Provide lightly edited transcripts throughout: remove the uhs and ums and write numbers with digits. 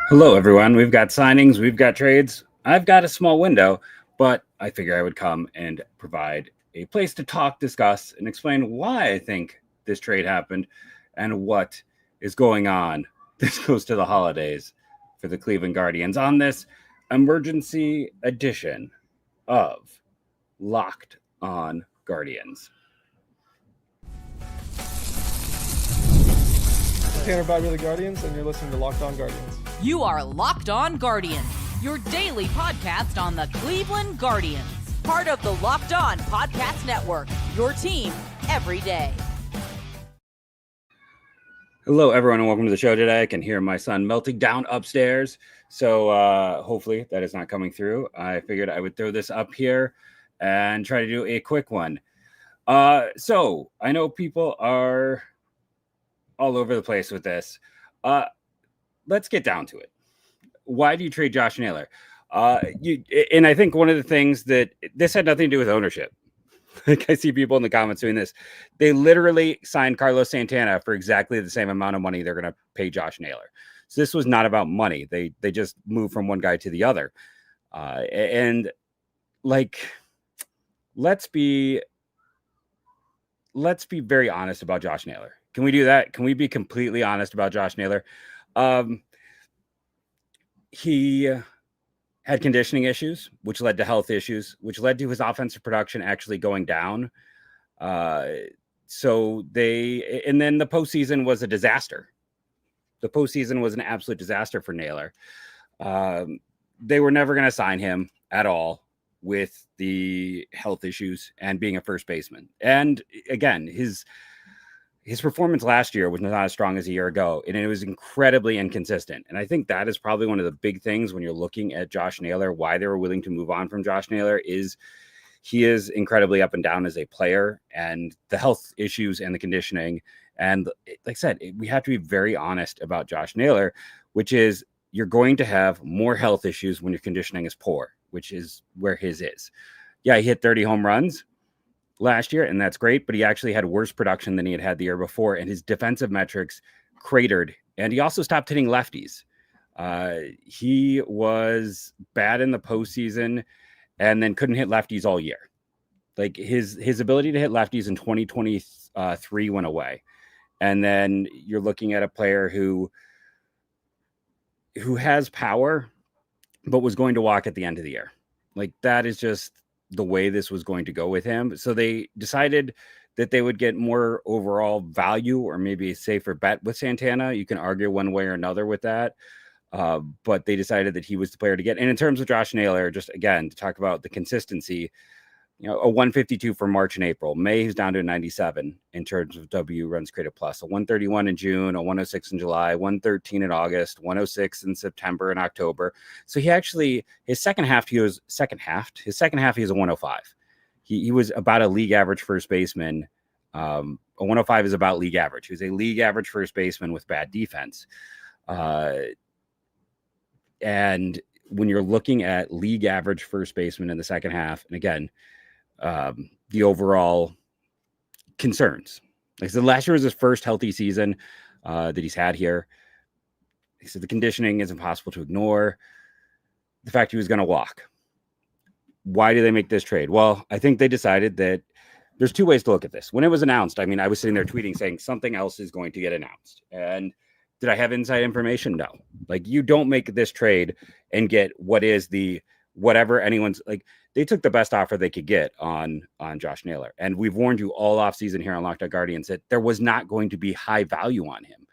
Hello, everyone. We've got signings, we've got trades. I've got a small window, but I figure I would come and provide a place to talk, discuss, and explain why I think this trade happened and what is going on. This goes to the holidays for the Cleveland Guardians on this emergency edition of Locked on Guardians. Tanner Bobby of the Guardians, and you're listening to Locked On Guardians. You are Locked On Guardians, your daily podcast on the Cleveland Guardians. Part of the Locked On Podcast Network, your team every day. Hello, everyone, and welcome to the show today. I can hear my son melting down upstairs, so hopefully that is not coming through. I figured I would throw this up here and try to do a quick one. So I know people are all over the place with this. Let's get down to it. Why do you trade Josh Naylor? And I think one of the things that this had nothing to do with ownership. Like I see people in the comments doing this. They literally signed Carlos Santana for exactly the same amount of money they're going to pay Josh Naylor. So this was not about money. They just moved from one guy to the other. And like, let's be very honest about Josh Naylor. Can we do that? Can we be completely honest about Josh Naylor? He had conditioning issues, which led to health issues, which led to his offensive production actually going down. And then the postseason was a disaster. The postseason was an absolute disaster for Naylor. They were never going to sign him at all with the health issues and being a first baseman. And again, his performance last year was not as strong as a year ago, and it was incredibly inconsistent. And I think that is probably one of the big things when you're looking at Josh Naylor, why they were willing to move on from Josh Naylor is he is incredibly up and down as a player, and the health issues and the conditioning. And like I said, we have to be very honest about Josh Naylor, which is you're going to have more health issues when your conditioning is poor, which is where his is. Yeah, he hit 30 home runs last year, and that's great, but he actually had worse production than he had the year before, and his defensive metrics cratered, and he also stopped hitting lefties. He was bad in the postseason and then couldn't hit lefties all year. Like his ability to hit lefties in 2023 went away. And then you're looking at a player who has power, but was going to walk at the end of the year. Like that is just the way this was going to go with him. So they decided that they would get more overall value or maybe a safer bet with Santana. You can argue one way or another with that. But they decided that he was the player to get. And in terms of Josh Naylor, just again, to talk about the consistency, a 152 for March and April. May, he's down to a 97 in terms of W runs created plus. A 131 in June, a 106 in July, 113 in August, 106 in September and October. So he actually, his second half, he was a 105. He was about a league average first baseman. A 105 is about league average. He was a league average first baseman with bad defense. And when you're looking at league average first baseman in the second half, and again, the overall concerns. Like I said, last year was his first healthy season that he's had here. He said the conditioning is impossible to ignore. The fact he was going to walk. Why do they make this trade? Well, I think they decided that there's two ways to look at this. When it was announced, I mean, I was sitting there tweeting saying something else is going to get announced. And did I have inside information? No. Like you don't make this trade and get what is the whatever anyone's like. They took the best offer they could get on Josh Naylor. And we've warned you all off season here on Locked On Guardians that there was not going to be high value on him,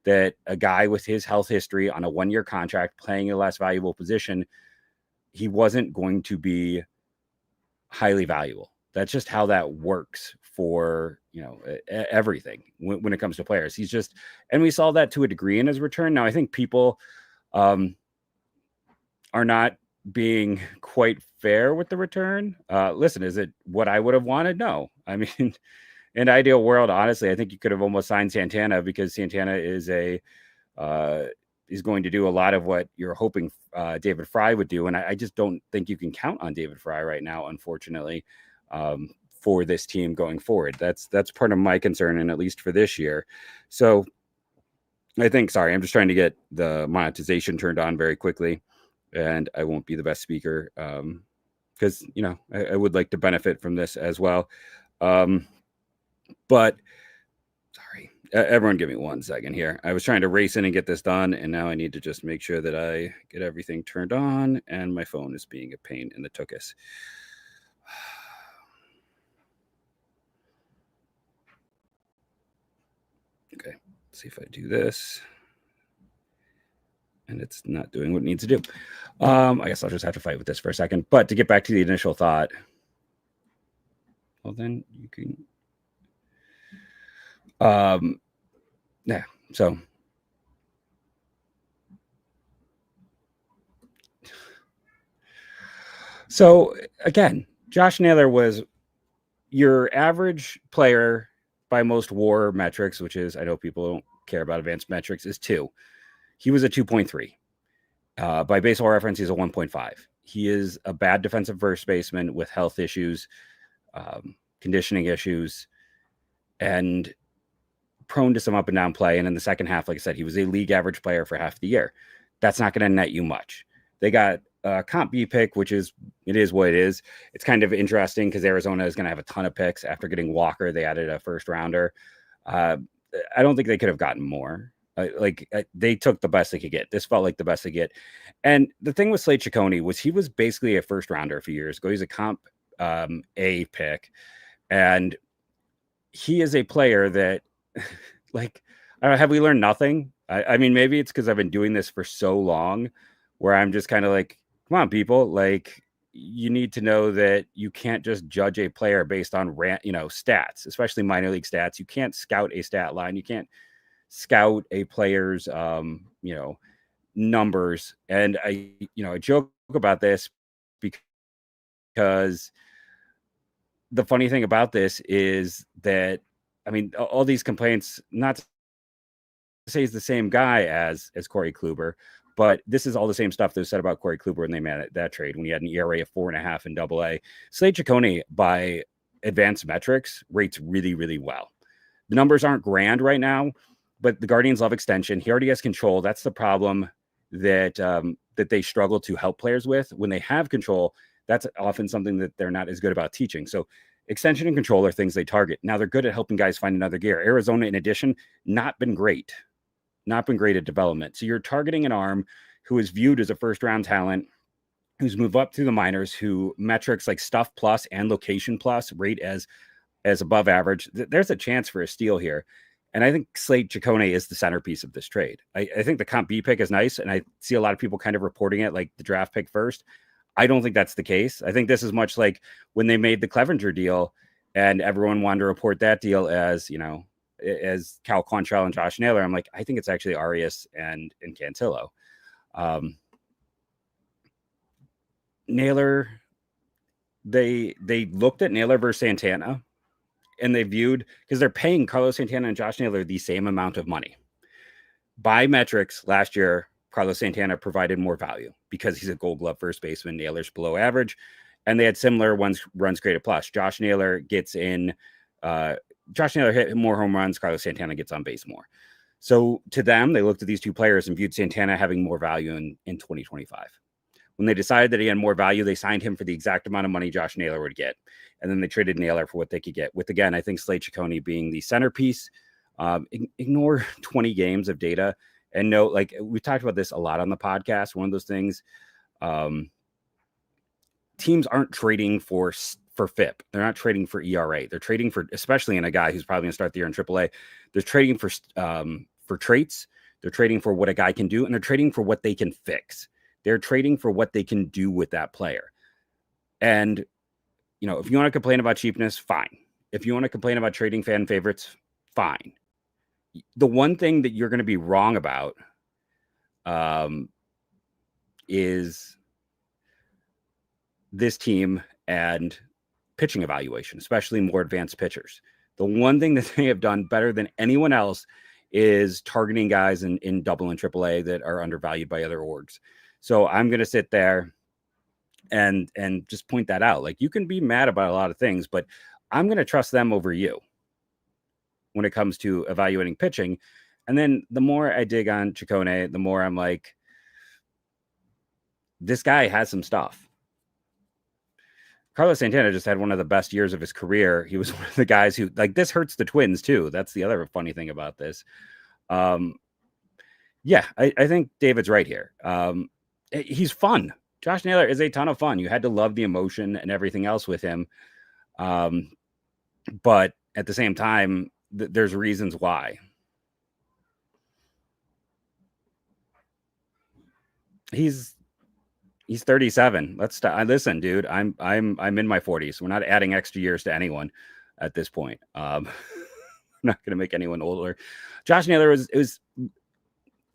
that a guy with his health history on a 1-year contract playing a less valuable position, he wasn't going to be highly valuable. That's just how that works for, everything when it comes to players. He's just, and we saw that to a degree in his return. Now, I think people are not being quite fair with the return. Listen, is it what I would have wanted? No. I mean, in an ideal world, honestly, I think you could have almost signed Santana because Santana is going to do a lot of what you're hoping David Fry would do. And I just don't think you can count on David Fry right now, unfortunately, for this team going forward. That's part of my concern, and at least for this year. So I think, sorry, I'm just trying to get the monetization turned on very quickly, and I won't be the best speaker because, I would like to benefit from this as well. But sorry, everyone give me 1 second here. I was trying to race in and get this done, and now I need to just make sure that I get everything turned on, and my phone is being a pain in the tuchus. Okay, let's see if I do this. And it's not doing what it needs to do. I guess I'll just have to fight with this for a second. But to get back to the initial thought, well, then you can. Yeah. So again, Josh Naylor was your average player by most WAR metrics, which is, I know people don't care about advanced metrics, is 2. He was a 2.3. By baseball reference, he's a 1.5. He is a bad defensive first baseman with health issues, conditioning issues, and prone to some up and down play. And in the second half, like I said, he was a league average player for half the year. That's not going to net you much. They got a comp B pick, which is what it is. It's kind of interesting because Arizona is going to have a ton of picks after getting Walker. They added a first rounder. I don't think they could have gotten more. They took the best they could get. This felt like the best they get. And the thing with Slade Chacone was he was basically a first rounder a few years ago. He's a comp A pick. And he is a player that, like, have we learned nothing? I mean, maybe it's because I've been doing this for so long where I'm just kind of like, come on, people, like, you need to know that you can't just judge a player based on stats, especially minor league stats. You can't scout a stat line. You can't scout a player's numbers. And I joke about this because the funny thing about this is that, I mean, all these complaints, not to say he's the same guy as Corey Kluber, but this is all the same stuff that was said about Corey Kluber when they made that trade, when he had an ERA of 4.5 in AA. Slade Chacone, by advanced metrics, rates really, really well. The numbers aren't grand right now, but the Guardians love extension. He already has control. That's the problem that that they struggle to help players with. When they have control, that's often something that they're not as good about teaching. So extension and control are things they target. Now they're good at helping guys find another gear. Arizona, in addition, not been great at development. So you're targeting an arm who is viewed as a first round talent, who's moved up through the minors, who metrics like stuff plus and location plus rate as above average. There's a chance for a steal here. And I think Slade Chacone is the centerpiece of this trade. I think the comp B pick is nice. And I see a lot of people kind of reporting it like the draft pick first. I don't think that's the case. I think this is much like when they made the Clevenger deal and everyone wanted to report that deal as, as Cal Quantrill and Josh Naylor. I'm like, I think it's actually Arias and Cantillo. Naylor, they looked at Naylor versus Santana, and they viewed, because they're paying Carlos Santana and Josh Naylor the same amount of money. By metrics, last year, Carlos Santana provided more value because he's a Gold Glove first baseman. Naylor's below average, and they had similar runs created plus. Josh Naylor gets in. Josh Naylor hit more home runs. Carlos Santana gets on base more. So to them, they looked at these two players and viewed Santana having more value in 2025. When they decided that he had more value, they signed him for the exact amount of money Josh Naylor would get. And then they traded Naylor for what they could get, with, again, I think Slade Chacone being the centerpiece. Ignore 20 games of data and know, like, we've talked about this a lot on the podcast. One of those things, teams aren't trading for FIP. They're not trading for ERA. They're trading for, especially in a guy who's probably going to start the year in AAA. They're trading for traits. They're trading for what a guy can do, and they're trading for what they can fix. They're trading for what they can do with that player. And, if you want to complain about cheapness, fine. If you want to complain about trading fan favorites, fine. The one thing that you're going to be wrong about is this team and pitching evaluation, especially more advanced pitchers. The one thing that they have done better than anyone else is targeting guys in double and AAA that are undervalued by other orgs. So I'm going to sit there and just point that out. Like, you can be mad about a lot of things, but I'm going to trust them over you when it comes to evaluating pitching. And then the more I dig on Chacone, the more I'm like, this guy has some stuff. Carlos Santana just had one of the best years of his career. He was one of the guys who, like, this hurts the Twins too. That's the other funny thing about this. Yeah, I think David's right here. He's fun. Josh Naylor is a ton of fun. You had to love the emotion and everything else with him. But at the same time, there's reasons why. He's 37. Let's stop. Listen, dude, I'm in my 40s. We're not adding extra years to anyone at this point. I'm not going to make anyone older. Josh Naylor was,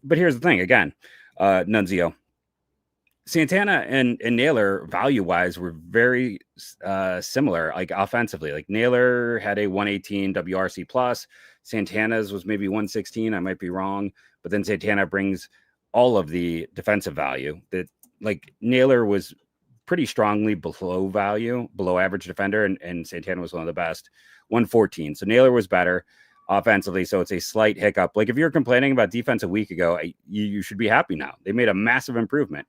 but here's the thing again, Nunzio. Santana and Naylor value-wise were very similar, like offensively. Like Naylor had a 118 WRC plus. Santana's was maybe 116. I might be wrong, but then Santana brings all of the defensive value. That, like, Naylor was pretty strongly below value, below average defender, and Santana was one of the best, 114. So Naylor was better offensively, so it's a slight hiccup. Like, if you're complaining about defense a week ago, you should be happy now. They made a massive improvement.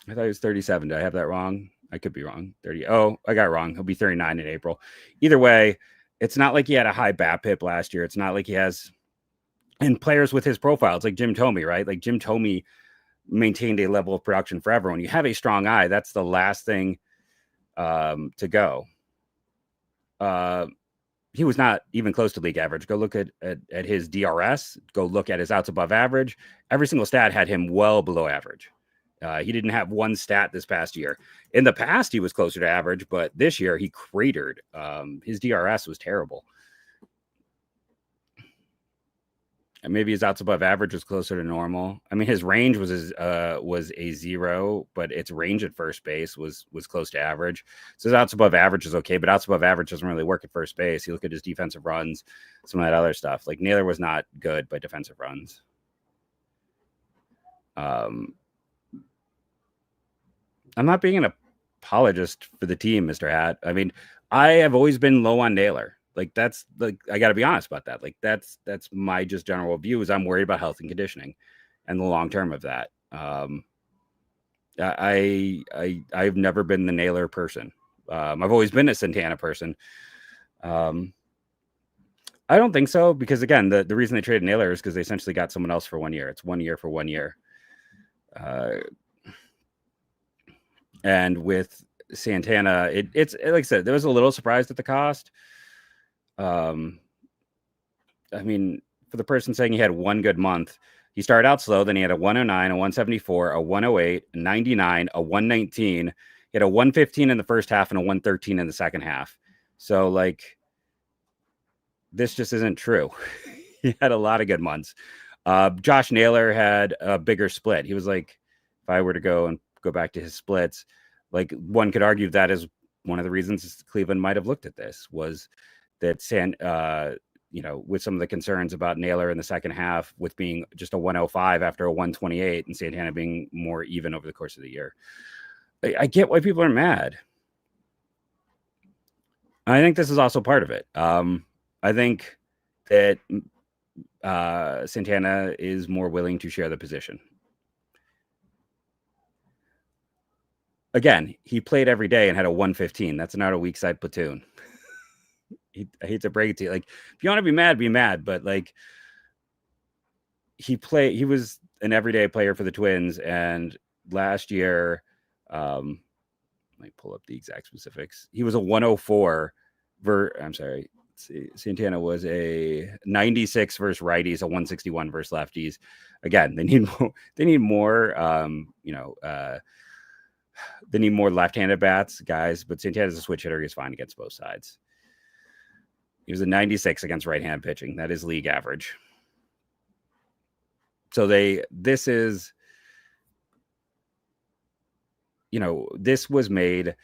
I thought he was 37. Did I have that wrong? I could be wrong. 30. Oh, I got it wrong. He'll be 39 in April. Either way, it's not like he had a high BABIP last year. It's not like he has, and players with his profile, it's like Jim Thome, right? Like Jim Thome maintained a level of production forever. When you have a strong eye, that's the last thing to go. He was not even close to league average. Go look at his DRS. Go look at his outs above average. Every single stat had him well below average. He didn't have one stat this past year. In the past, he was closer to average, but this year he cratered. His DRS was terrible. And maybe his outs above average was closer to normal. I mean, his range was a 0, but its range at first base was close to average. So his outs above average is okay, but outs above average doesn't really work at first base. You look at his defensive runs, some of that other stuff. Like Naylor was not good by defensive runs. I'm not being an apologist for the team, Mr. Hat. I mean, I have always been low on Naylor. Like, that's, like, I got to be honest about that. Like, that's my just general view, is I'm worried about health and conditioning and the long term of that. I've never been the Naylor person. I've always been a Santana person. I don't think so, because again, the reason they traded Naylor is because they essentially got someone else for 1 year. It's 1 year for 1 year. And with Santana, it's like I said, there was a little surprised at the cost. I mean, for the person saying he had one good month, he started out slow. Then he had a 109, a 174, a 108, a 99, a 119. He had a 115 in the first half and a 113 in the second half. So, like, this just isn't true. He had a lot of good months. Josh Naylor had a bigger split. He was like, if I were to go back to his splits, like, one could argue that is one of the reasons Cleveland might have looked at this, was that with some of the concerns about Naylor in the second half, with being just a 105 after a 128 and Santana being more even over the course of the year. I get why people are mad. I think this is also part of it. I think that Santana is more willing to share the position. Again, he played every day and had a 115. That's not a weak side platoon. I hate to break it to you. Like, if you want to be mad, but like, he was an everyday player for the Twins. And last year, let me pull up the exact specifics. He was a 104 I'm sorry. Let's see. Santana was a 96 versus righties, a 161 versus lefties. Again, they need more, they need more left-handed bats, guys, but Santana's a switch hitter. He's fine against both sides. He was a 96 against right-hand pitching. That is league average. So this was made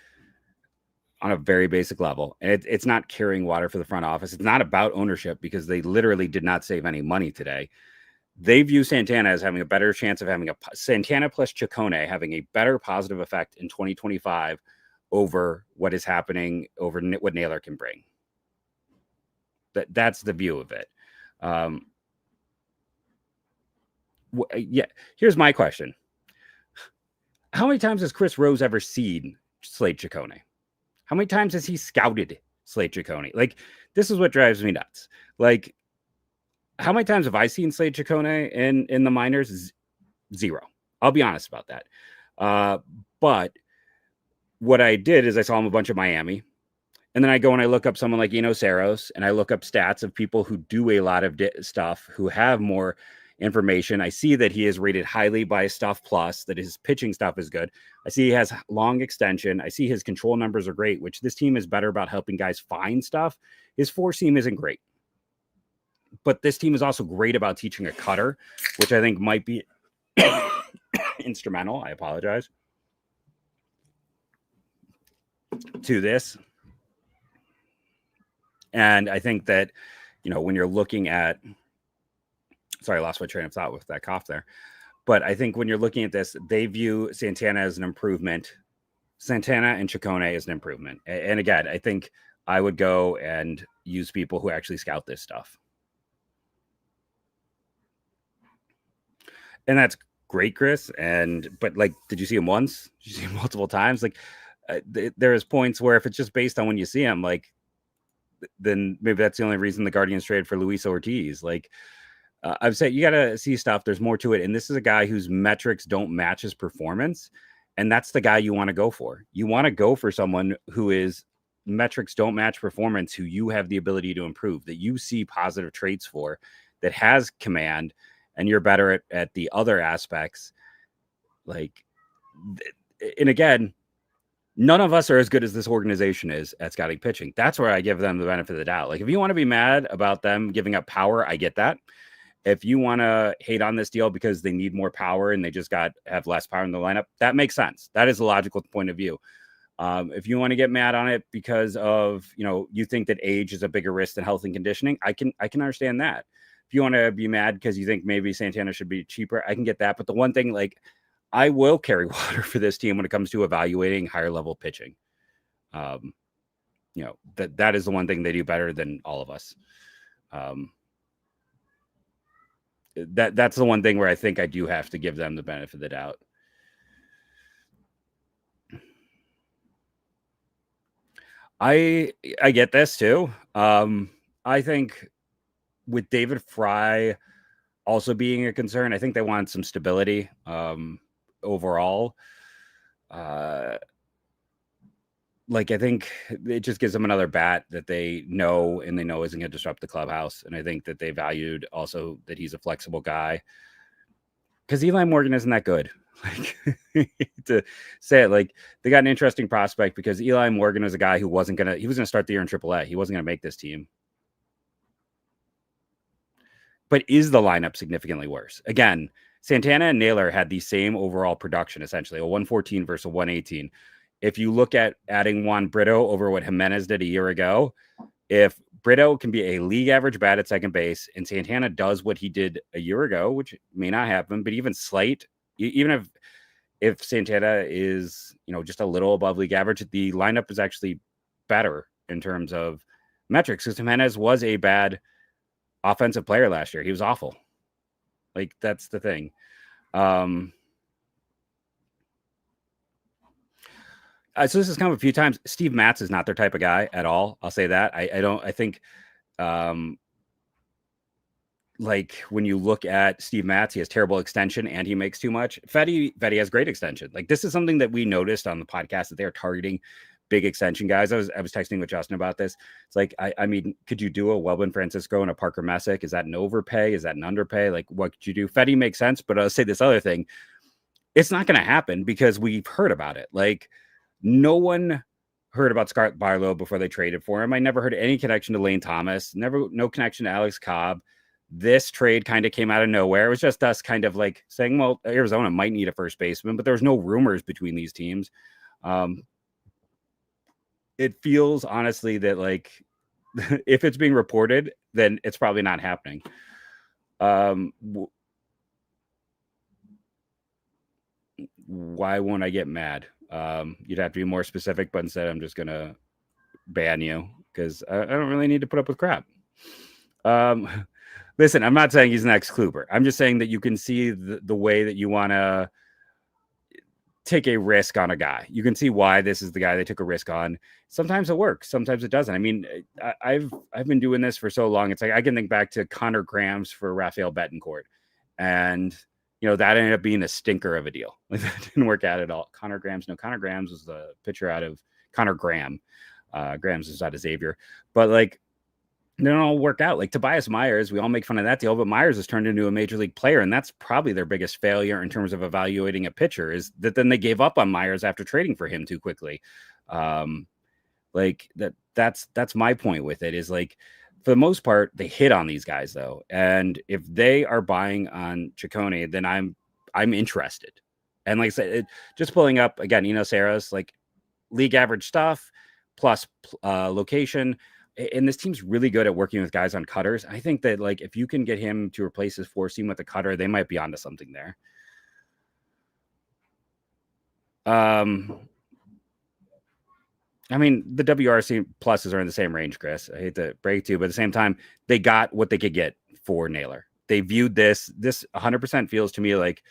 on a very basic level. And it's not carrying water for the front office. It's not about ownership, because they literally did not save any money today. They view Santana as having a better chance of having Santana plus Chacone having a better positive effect in 2025 over what is happening, over what Naylor can bring. That's the view of it. Yeah. Here's my question: how many times has Chris Rose ever seen Slade Chacone? How many times has he scouted Slade Chacone? Like, this is what drives me nuts. Like, how many times have I seen Slade Chacone in the minors? Zero. I'll be honest about that. But what I did is I saw him a bunch of Miami. And then I go and I look up someone like Eno Saros, and I look up stats of people who do a lot of stuff, who have more information. I see that he is rated highly by Stuff Plus, that his pitching stuff is good. I see he has long extension. I see his control numbers are great, which this team is better about helping guys find stuff. His four seam isn't great. But this team is also great about teaching a cutter, which I think might be instrumental. I apologize. To this. And I think that, when you're looking at, sorry, I lost my train of thought with that cough there. But I think when you're looking at this, they view Santana as an improvement. Santana and Chacone as an improvement. And again, I think I would go and use people who actually scout this stuff. And that's great, Chris. But like, did you see him once? Did you see him multiple times? Like, there's points where if it's just based on when you see him, like, then maybe that's the only reason the Guardians traded for Luis Ortiz. Like, I've said, you got to see stuff. There's more to it. And this is a guy whose metrics don't match his performance. And that's the guy you want to go for. You want to go for someone who is metrics don't match performance, who you have the ability to improve, that you see positive traits for, that has command, and you're better at the other aspects. Like, and again, none of us are as good as this organization is at scouting pitching. That's where I give them the benefit of the doubt. Like, if you want to be mad about them giving up power, I get that. If you want to hate on this deal because they need more power and they just have less power in the lineup, that makes sense. That is a logical point of view. If you want to get mad on it because of, you think that age is a bigger risk than health and conditioning, I can understand that. If you want to be mad because you think maybe Santana should be cheaper, I can get that. But the one thing, like, I will carry water for this team when it comes to evaluating higher level pitching. That is the one thing they do better than all of us. That's the one thing where I think I do have to give them the benefit of the doubt. I get this too. I think with David Fry also being a concern, I think they want some stability overall. Like, I think it just gives them another bat that they know isn't going to disrupt the clubhouse. And I think that they valued also that he's a flexible guy, because Eli Morgan isn't that good. Like, to say it, like, they got an interesting prospect because Eli Morgan is a guy who was going to start the year in AAA. He wasn't going to make this team. But is the lineup significantly worse? Again, Santana and Naylor had the same overall production, essentially, a 114 versus a 118. If you look at adding Juan Brito over what Jimenez did a year ago, if Brito can be a league average bat at second base and Santana does what he did a year ago, which may not happen, but even Slate, even if Santana is, just a little above league average, the lineup is actually better in terms of metrics, because Jimenez was a bad offensive player last year. He was awful. Like, that's the thing. So this has come up a few times. Steve Matz is not their type of guy at all. I'll say that. I think like, when you look at Steve Matz, he has terrible extension and he makes too much. Fetty has great extension. Like, this is something that we noticed on the podcast, that they're targeting big extension guys. I was texting with Justin about this. It's like, I mean, could you do a Welbin Francisco and a Parker Messick? Is that an overpay? Is that an underpay? Like, what could you do? Fetty makes sense, but I'll say this other thing. It's not going to happen because we've heard about it. Like, no one heard about Scott Barlow before they traded for him. I never heard any connection to Lane Thomas, no connection to Alex Cobb. This trade kind of came out of nowhere. It was just us kind of like saying, well, Arizona might need a first baseman, but there was no rumors between these teams. It feels honestly that, like, if it's being reported, then it's probably not happening. Why won't I get mad? You'd have to be more specific, but instead I'm just going to ban you because I don't really need to put up with crap. Listen, I'm not saying he's an ex-Kluber. I'm just saying that you can see the way that you want to take a risk on a guy. You can see why this is the guy they took a risk on. Sometimes it works, sometimes it doesn't. I mean, I've been doing this for so long. It's like I can think back to Connor Grams for Rafael Betancourt, and that ended up being a stinker of a deal. Like that didn't work out at all. Connor Grams was the pitcher out of Connor Graham. Grams is out of Xavier, but like they don't all work out. Like Tobias Myers, we all make fun of that deal, but Myers has turned into a major league player, and that's probably their biggest failure in terms of evaluating a pitcher is that then they gave up on Myers after trading for him too quickly. Like that's my point with it is like for the most part they hit on these guys though, and if they are buying on Chacone, then I'm interested. And like I said, just pulling up again, Eno Saras, like league average stuff plus location. And this team's really good at working with guys on cutters. I think that like if you can get him to replace his four seam with a cutter, they might be onto something there. I mean, the WRC pluses are in the same range, Chris. I hate to break to you, but at the same time, they got what they could get for Naylor. They viewed this 100% feels to me like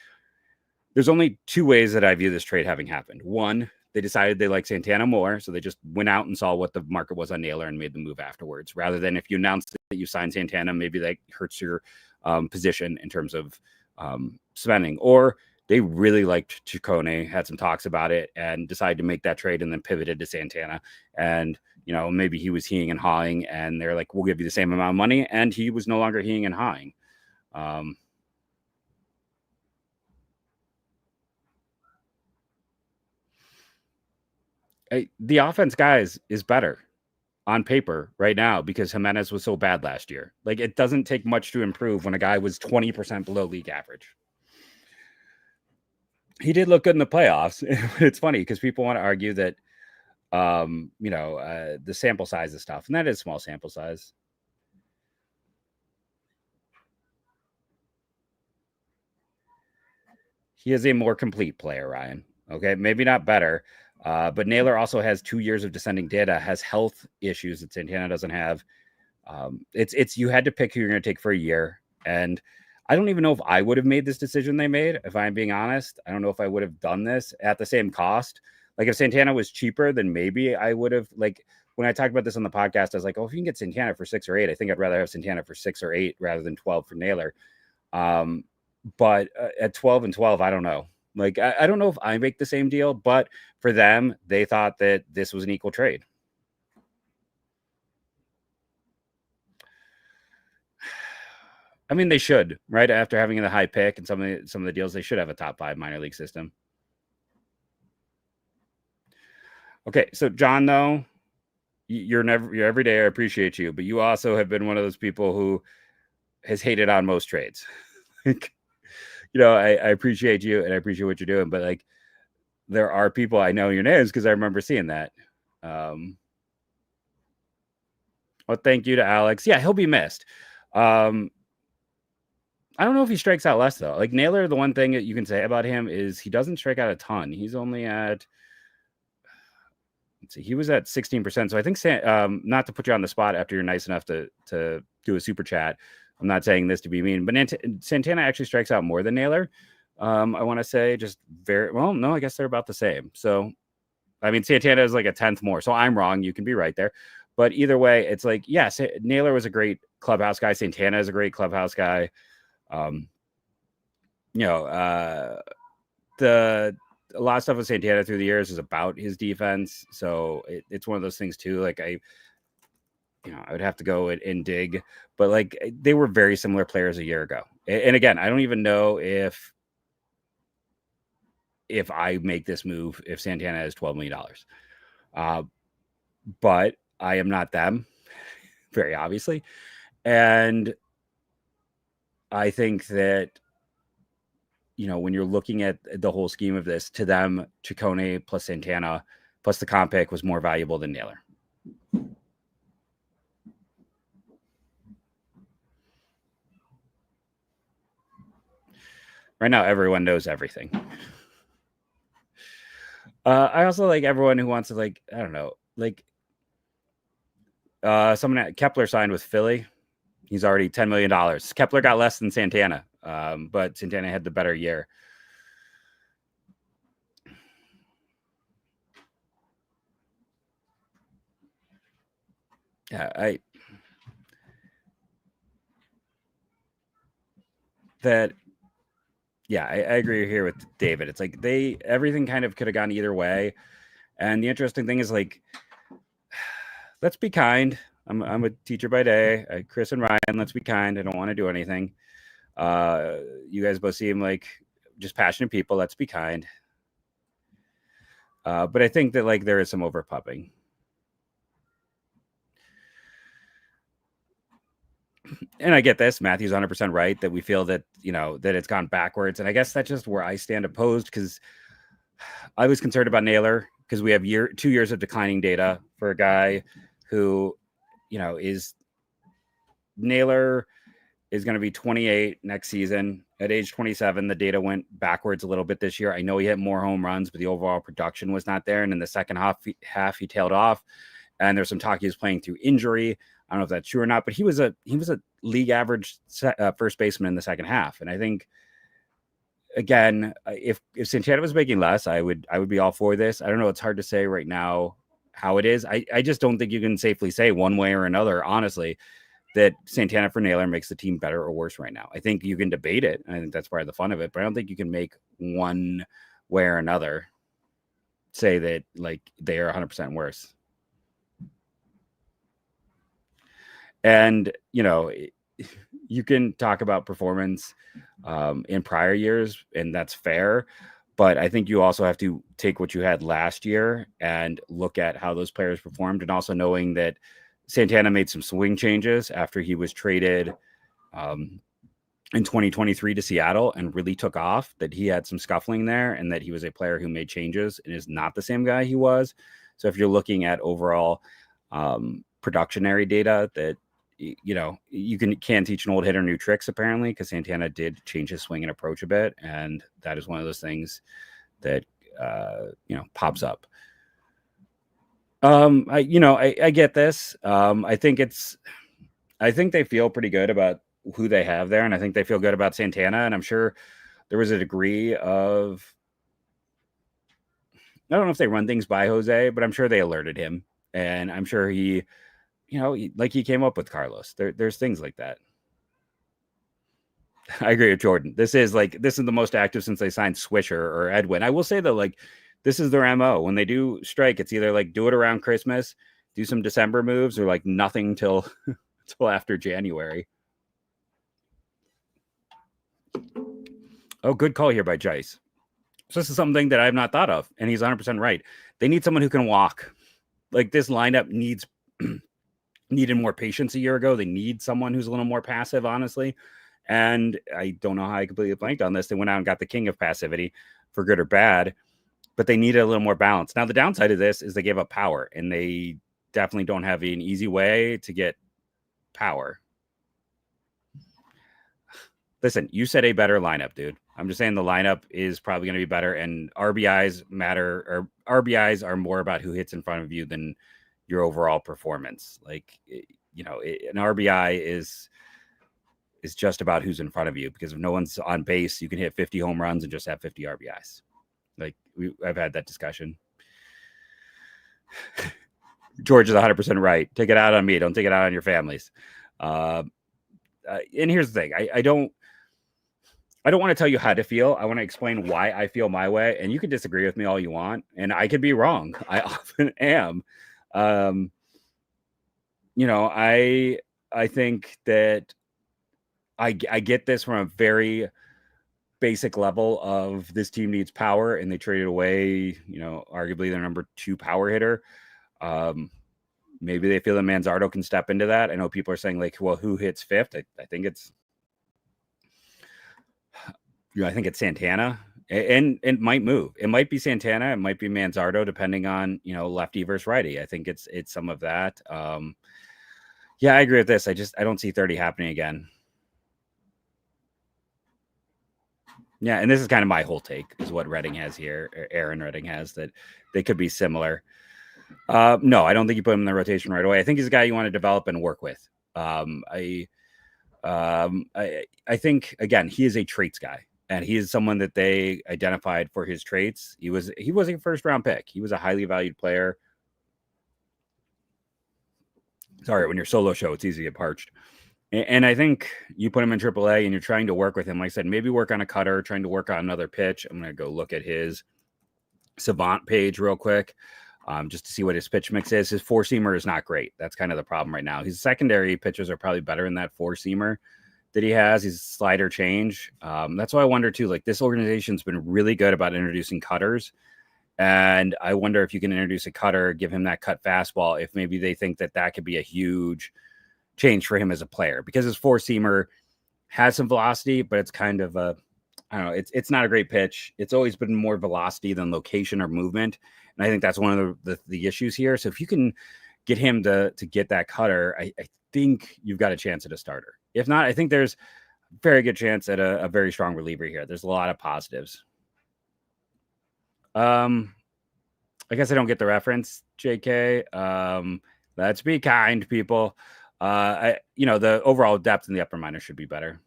there's only two ways that I view this trade having happened. One, they decided they like Santana more, so they just went out and saw what the market was on Naylor and made the move afterwards. Rather than if you announced that you signed Santana, maybe that hurts your position in terms of spending. Or they really liked Chacone, had some talks about it, and decided to make that trade and then pivoted to Santana. And maybe he was heeing and hawing, and they're like, "We'll give you the same amount of money," and he was no longer heeing and hawing. The offense, guys, is better on paper right now because Jimenez was so bad last year. Like it doesn't take much to improve when a guy was 20% below league average. He did look good in the playoffs. It's funny because people want to argue that, the sample size of stuff, and that is small sample size. He is a more complete player, Ryan. Okay, maybe not better. But Naylor also has 2 years of descending data, has health issues that Santana doesn't have. It's you had to pick who you're going to take for a year. And I don't even know if I would have made this decision they made, if I'm being honest. I don't know if I would have done this at the same cost. Like if Santana was cheaper, then maybe I would have, like when I talked about this on the podcast, I was like, oh, if you can get Santana for 6 or 8, I think I'd rather have Santana for 6 or 8 rather than 12 for Naylor. But at 12 and 12, I don't know. Like, I don't know if I make the same deal, but for them, they thought that this was an equal trade. I mean, they should, right? After having the high pick and some of the deals, they should have a top 5 minor league system. Okay, so John, though, you're every day. I appreciate you, but you also have been one of those people who has hated on most trades. I appreciate you and I appreciate what you're doing, but like there are people I know your names because I remember seeing that. Well, thank you to Alex. Yeah, he'll be missed. I don't know if he strikes out less though. Like Naylor, the one thing that you can say about him is he doesn't strike out a ton. He's only at, let's see, he was at 16%. So I think, not to put you on the spot after you're nice enough to do a super chat, I'm not saying this to be mean, but Santana actually strikes out more than Naylor. I want to say just very well. No, I guess they're about the same. So, I mean, Santana is like a 10th more. So I'm wrong. You can be right there. But either way, it's like, yes, Naylor was a great clubhouse guy. Santana is a great clubhouse guy. A lot of stuff with Santana through the years is about his defense. So it's one of those things too. Like I would have to go and dig, but like they were very similar players a year ago. And again, I don't even know if I make this move, if Santana has $12 million. But I am not them, very obviously. And I think that, when you're looking at the whole scheme of this, to them, Chacone plus Santana plus the comp pick was more valuable than Naylor. Right now, everyone knows everything. I also like everyone who wants to, like, I don't know, like someone at Kepler signed with Philly. He's already $10 million. Kepler got less than Santana, but Santana had the better year. Yeah, I agree here with David. It's like everything kind of could have gone either way. And the interesting thing is, like, let's be kind. I'm a teacher by day. Chris and Ryan, let's be kind. I don't want to do anything. You guys both seem like just passionate people. Let's be kind. But I think that, like, there is some overpumping. And I get this. Matthew's 100% right that we feel that, that it's gone backwards. And I guess that's just where I stand opposed, because I was concerned about Naylor, because we have 2 years of declining data for a guy who, Naylor is going to be 28 next season. At age 27, the data went backwards a little bit this year. I know he hit more home runs, but the overall production was not there. And in the second half he tailed off. And there's some talk he was playing through injury. I don't know if that's true or not, but he was a league average first baseman in the second half. And I think, again, if Santana was making less, I would be all for this. I don't know. It's hard to say right now how it is. I just don't think you can safely say one way or another, honestly, that Santana for Naylor makes the team better or worse right now. I think you can debate it. I think that's part of the fun of it, but I don't think you can make one way or another say that, like, they are 100% worse. And, you can talk about performance in prior years, and that's fair. But I think you also have to take what you had last year and look at how those players performed, and also knowing that Santana made some swing changes after he was traded in 2023 to Seattle and really took off, that he had some scuffling there, and that he was a player who made changes and is not the same guy he was. So if you're looking at overall productionary data, that, you can teach an old hitter new tricks, apparently, because Santana did change his swing and approach a bit. And that is one of those things that, pops up. I get this. I think they feel pretty good about who they have there. And I think they feel good about Santana. And I'm sure there was a degree of, I don't know if they run things by Jose, but I'm sure they alerted him. And I'm sure he came up with Carlos. There's things like that. I agree with Jordan. This is the most active since they signed Swisher or Edwin. I will say, though, like, this is their MO. When they do strike, it's either like do it around Christmas, do some December moves, or like nothing till after January. Oh, good call here by Jice. So this is something that I have not thought of, and he's 100% right. They need someone who can walk. Like, this lineup needed more patience a year ago. They need someone who's a little more passive, honestly. And I don't know how I completely blanked on this. They went out and got the king of passivity, for good or bad, but they needed a little more balance. Now, the downside of this is they gave up power, and they definitely don't have an easy way to get power. Listen, you said a better lineup, dude. I'm just saying the lineup is probably going to be better, and RBIs matter, or RBIs are more about who hits in front of you than your overall performance. Like, an RBI is just about who's in front of you, because if no one's on base, you can hit 50 home runs and just have 50 RBIs. Like, I've had that discussion. George is 100% right. Take it out on me. Don't take it out on your families. And here's the thing. I don't want to tell you how to feel. I want to explain why I feel my way, and you can disagree with me all you want, and I could be wrong. I often am. I think that I get this from a very basic level of this team needs power, and they traded away, arguably their number 2 power hitter. Maybe they feel that Manzardo can step into that. I know people are saying, like, well, who hits 5th? I think it's Santana, and it might move. It might be Santana. It might be Manzardo, depending on, lefty versus righty. I think it's some of that. Yeah, I agree with this. I don't see 30 happening again. Yeah, and this is kind of my whole take, is what Redding has here, or Aaron Redding has, that they could be similar. No, I don't think you put him in the rotation right away. I think he's a guy you want to develop and work with. I I think again he is a traits guy, and he is someone that they identified for his traits. He was a first round pick. He was a highly valued player. Sorry, when you're solo show, it's easy to get parched. And I think you put him in AAA and you're trying to work with him. Like I said, maybe work on a cutter, trying to work on another pitch. I'm going to go look at his Savant page real quick, just to see what his pitch mix is. His four-seamer is not great. That's kind of the problem right now. His secondary pitches are probably better than that four-seamer that he has. He's slider change. That's why I wonder, too, like this organization's been really good about introducing cutters. And I wonder if you can introduce a cutter, give him that cut fastball, if maybe they think that that could be a huge change for him as a player, because his four-seamer has some velocity, but it's kind of a, I don't know, it's not a great pitch. It's always been more velocity than location or movement. And I think that's one of the issues here. So if you can get him to get that cutter, I think you've got a chance at a starter. If not, I think there's a very good chance at a very strong reliever here. There's a lot of positives. I guess I don't get the reference, JK. Let's be kind, people. The overall depth in the upper minor should be better.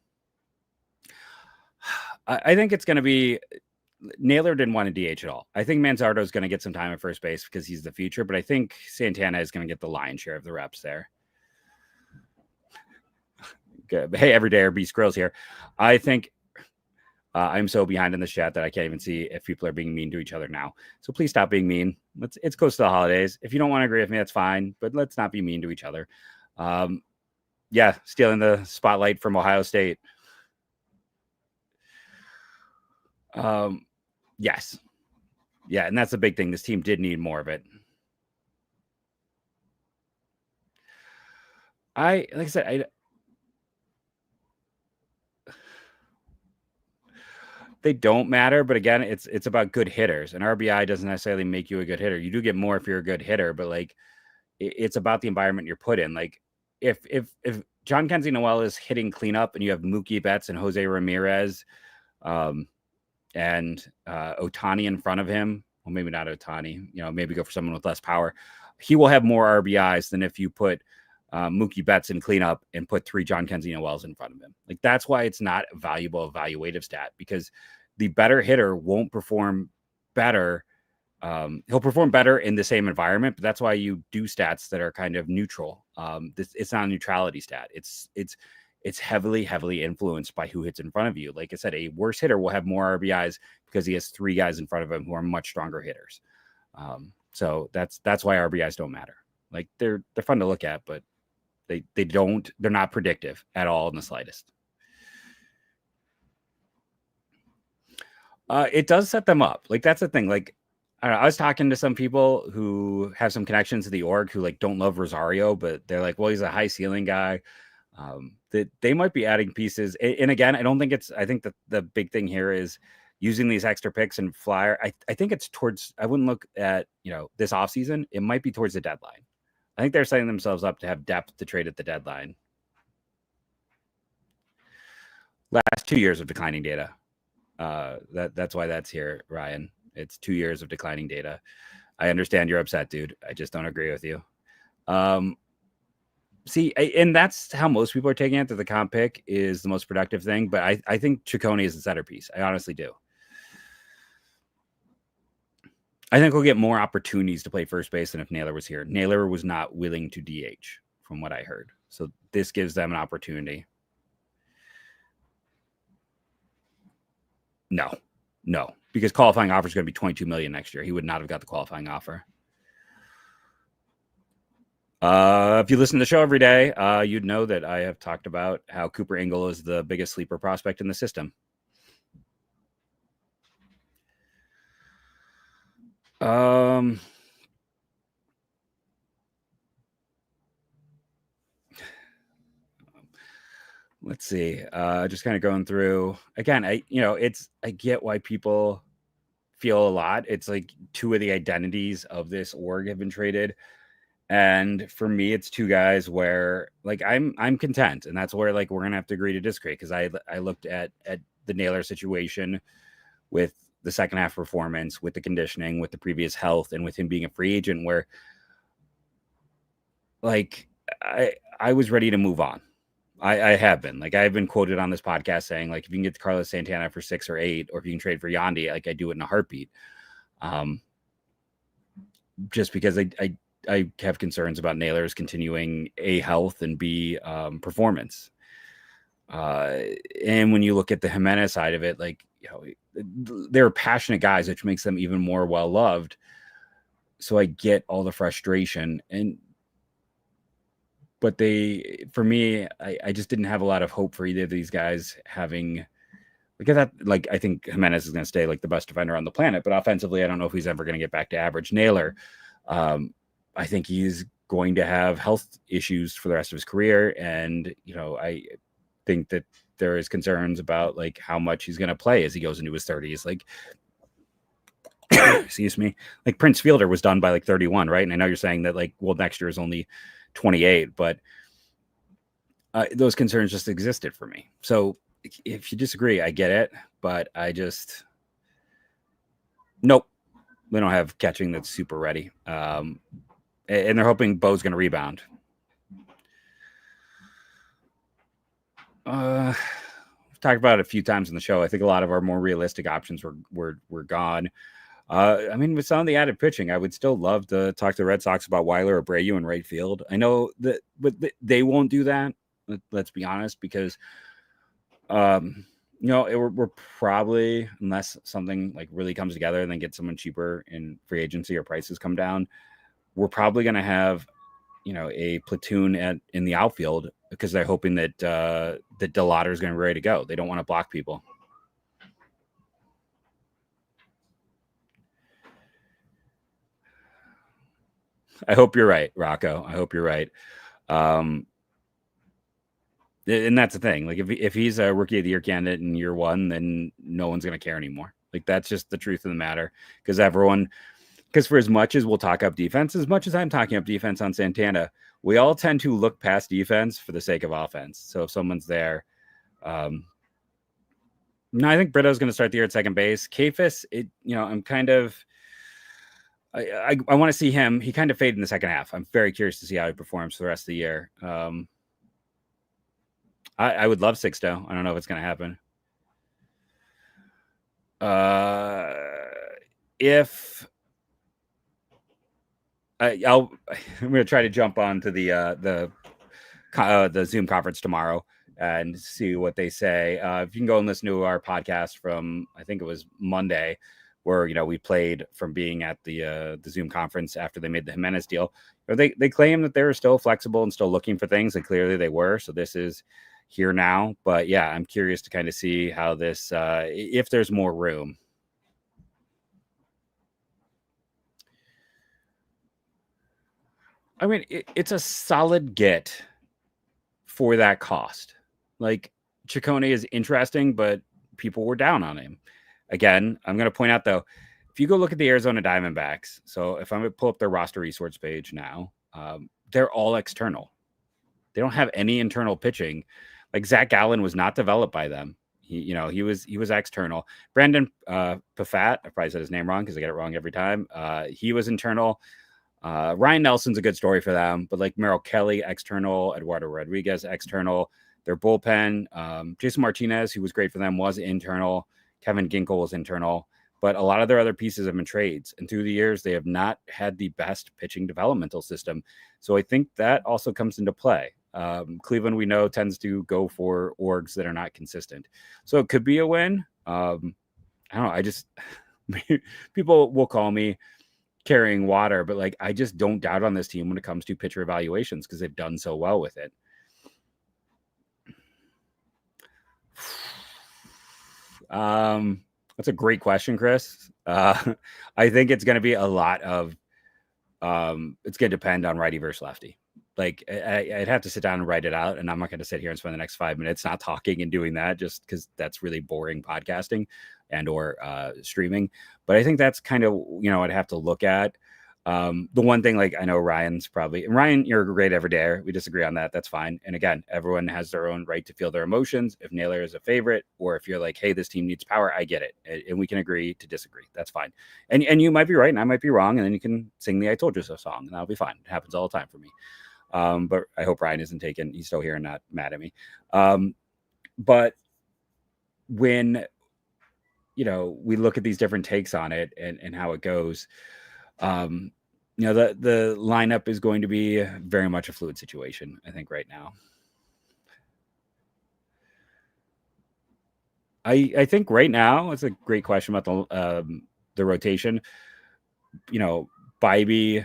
I think it's going to be Naylor didn't want to DH at all. I think Manzardo is going to get some time at first base because he's the future, but I think Santana is going to get the lion's share of the reps there. Good. Hey, everyday RB Skrills here. I think I'm so behind in the chat that I can't even see if people are being mean to each other now. So please stop being mean. It's close to the holidays. If you don't want to agree with me, that's fine, but let's not be mean to each other. Stealing the spotlight from Ohio State. Yes. Yeah, and that's the big thing. This team did need more of it. Like I said, they don't matter, but again, it's about good hitters. And RBI doesn't necessarily make you a good hitter. You do get more if you're a good hitter, but like it's about the environment you're put in. Like if John Kenzie Noel is hitting cleanup and you have Mookie Betts and Jose Ramirez, and Ohtani in front of him, well, maybe not Ohtani, maybe go for someone with less power. He will have more RBIs than if you put Mookie Betts in cleanup and put 3 John Kenzie Noels in front of him. Like that's why it's not a valuable evaluative stat, because the better hitter won't perform better. He'll perform better in the same environment, but that's why you do stats that are kind of neutral. It's not a neutrality stat. It's heavily influenced by who hits in front of you. Like I said, a worse hitter will have more RBIs because he has 3 guys in front of him who are much stronger hitters. So that's why RBIs don't matter. Like they're fun to look at, but they're not predictive at all in the slightest. It does set them up. Like that's the thing. Like I don't know, I was talking to some people who have some connections to the org who like don't love Rosario, but they're like, well, he's a high ceiling guy. That they might be adding pieces. And again, I think that the big thing here is using these extra picks and flyer. I think it's towards, I wouldn't look at, this offseason. It might be towards the deadline. I think they're setting themselves up to have depth to trade at the deadline. Last 2 years of declining data. That's why that's here, Ryan. It's 2 years of declining data. I understand you're upset, dude. I just don't agree with you. And that's how most people are taking it, that the comp pick is the most productive thing. But I think Chacone is the centerpiece. I honestly do. I think we'll get more opportunities to play first base than if Naylor was here. Naylor was not willing to DH, from what I heard. So this gives them an opportunity. No, because qualifying offer is going to be $22 million next year. He would not have got the qualifying offer. If you listen to the show every day, you'd know that I have talked about how Cooper Engel is the biggest sleeper prospect in the system. Let's see. Just kind of going through again. I get why people feel a lot. It's like 2 of the identities of this org have been traded. And for me, it's 2 guys where like I'm content, and that's where like we're gonna have to agree to disagree, because I looked at the Naylor situation with the second half performance, with the conditioning, with the previous health, and with him being a free agent, where like I was ready to move on. I have been. Like, I've been quoted on this podcast saying, like, if you can get Carlos Santana for 6 or 8, or if you can trade for Yandy, like, I do it in a heartbeat. Just because I have concerns about Naylor's continuing A, health, and B, performance. And when you look at the Jimenez side of it, like, you know, they're passionate guys, which makes them even more well-loved. So I get all the frustration, but for me, I just didn't have a lot of hope for either of these guys having, because that, like, I think Jimenez is going to stay like the best defender on the planet, but offensively, I don't know if he's ever going to get back to average. Naylor, I think he's going to have health issues for the rest of his career. And, you know, I think that there is concerns about like how much he's going to play as he goes into his 30s. Like, excuse me, like Prince Fielder was done by like 31, right? And I know you're saying that like, well, next year is only 28, but those concerns just existed for me. So if you disagree, I get it, but nope, they don't have catching that's super ready. And they're hoping Bo's going to rebound. We've talked about it a few times in the show. I think a lot of our more realistic options were gone. I mean, with some of the added pitching, I would still love to talk to the Red Sox about Weiler or Abreu in right field. I know that, but they won't do that. Let's be honest, because, you know, we're probably, unless something like really comes together and then get someone cheaper in free agency or prices come down, we're probably going to have, you know, a platoon in the outfield, because they're hoping that that DeLauder is going to be ready to go. They don't want to block people. I hope you're right, Rocco. I hope you're right. And that's the thing. Like, if he's a rookie of the year candidate in year 1, then no one's going to care anymore. Like, that's just the truth of the matter. Because for as much as we'll talk up defense, as much as I'm talking up defense on Santana, we all tend to look past defense for the sake of offense. So if someone's there, no, I think Brito's going to start the year at second base. Kafis, I'm kind of, I want to see him. He kind of faded in the second half. I'm very curious to see how he performs for the rest of the year. I would love Sixto. I don't know if it's going to happen. I'm going to try to jump onto the Zoom conference tomorrow and see what they say. If you can go and listen to our podcast from, I think it was Monday, where, you know, we played from being at the Zoom conference after they made the Jimenez deal. They claim that they're still flexible and still looking for things, and clearly they were. So this is here now. But yeah, I'm curious to kind of see how this, if there's more room. I mean, it's a solid get for that cost. Like, Chacone is interesting, but people were down on him. Again, I'm going to point out, though, if you go look at the Arizona Diamondbacks, so if I'm going to pull up their roster resource page now, they're all external. They don't have any internal pitching. Like, Zach Gallen was not developed by them. He was external. Brandon Pafat, I probably said his name wrong because I get it wrong every time. He was internal. Ryan Nelson's a good story for them, but like Merrill Kelly, external. Eduardo Rodriguez, external. Their bullpen, Jason Martinez, who was great for them, was internal. Kevin Ginkel was internal, but a lot of their other pieces have been trades. And through the years, they have not had the best pitching developmental system. So I think that also comes into play. Cleveland, we know, tends to go for orgs that are not consistent. So it could be a win. I don't know. People will call me carrying water, but like, I just don't doubt on this team when it comes to pitcher evaluations, because they've done so well with it. That's a great question, Chris. I think it's going to be a lot of, it's going to depend on righty versus lefty. Like, I'd have to sit down and write it out, and I'm not going to sit here and spend the next 5 minutes not talking and doing that, just because that's really boring podcasting and or streaming. But I think that's kind of, I'd have to look at. The one thing, like, I know Ryan, you're a great everydayer. We disagree on that. That's fine. And again, everyone has their own right to feel their emotions. If Naylor is a favorite, or if you're like, hey, this team needs power, I get it. And we can agree to disagree. That's fine. And you might be right and I might be wrong. And then you can sing the I Told You So song, and that'll be fine. It happens all the time for me. But I hope Ryan isn't taken. He's still here and not mad at me. But when, we look at these different takes on it and how it goes, the lineup is going to be very much a fluid situation, I think, right now. I think right now it's a great question about the rotation. Bybee,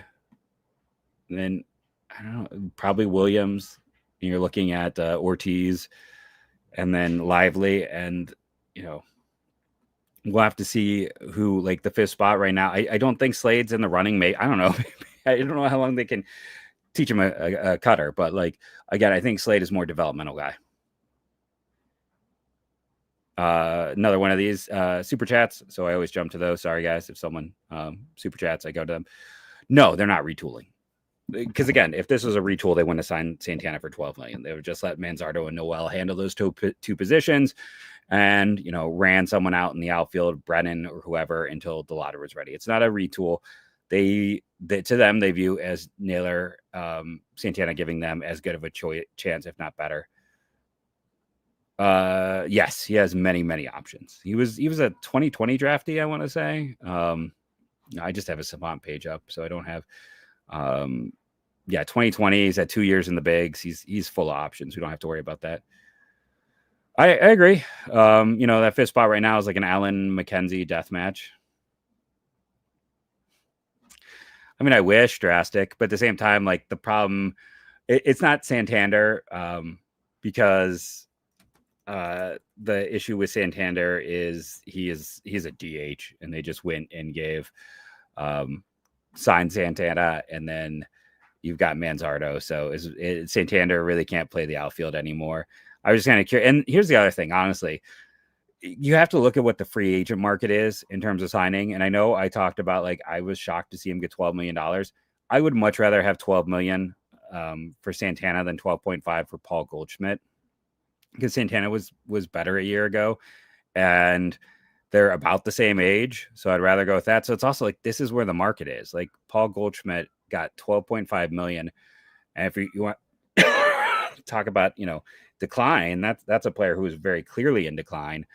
and then I don't know, probably Williams. And you're looking at Ortiz, and then Lively, and we'll have to see who, like, the fifth spot right now. I don't think Slade's in the running, mate. I don't know. I don't know how long they can teach him a cutter, but, like, again, I think Slade is more developmental guy. Another one of these super chats. So I always jump to those. Sorry, guys. If someone super chats, I go to them. No, they're not retooling. Because, again, if this was a retool, they wouldn't have signed Santana for $12 million. They would just let Manzardo and Noel handle those two positions, and ran someone out in the outfield, Brennan or whoever, until the ladder was ready. It's not a retool. To them, they view as Naylor, Santana giving them as good of a chance, if not better. Yes, he has many options. He was a 2020 draftee, I want to say. I just have a Savant page up, so I don't have 2020. He's had 2 years in the bigs. He's full of options. We don't have to worry about that. I agree. That fifth spot right now is like an Allen McKenzie death match. I mean, I wish drastic, but at the same time, like, the problem, it's not Santander, because the issue with Santander is he's a DH, and they just went and gave signed Santana, and then you've got Manzardo. So Santander really can't play the outfield anymore. I was just kind of curious. And here's the other thing, honestly, you have to look at what the free agent market is in terms of signing. And I know I talked about, like, I was shocked to see him get $12 million. I would much rather have $12 million for Santana than 12.5 for Paul Goldschmidt, because Santana was better a year ago, and they're about the same age. So I'd rather go with that. So it's also like, this is where the market is. Like, Paul Goldschmidt got $12.5 million. And if you want talk about, decline, that's a player who is very clearly in decline.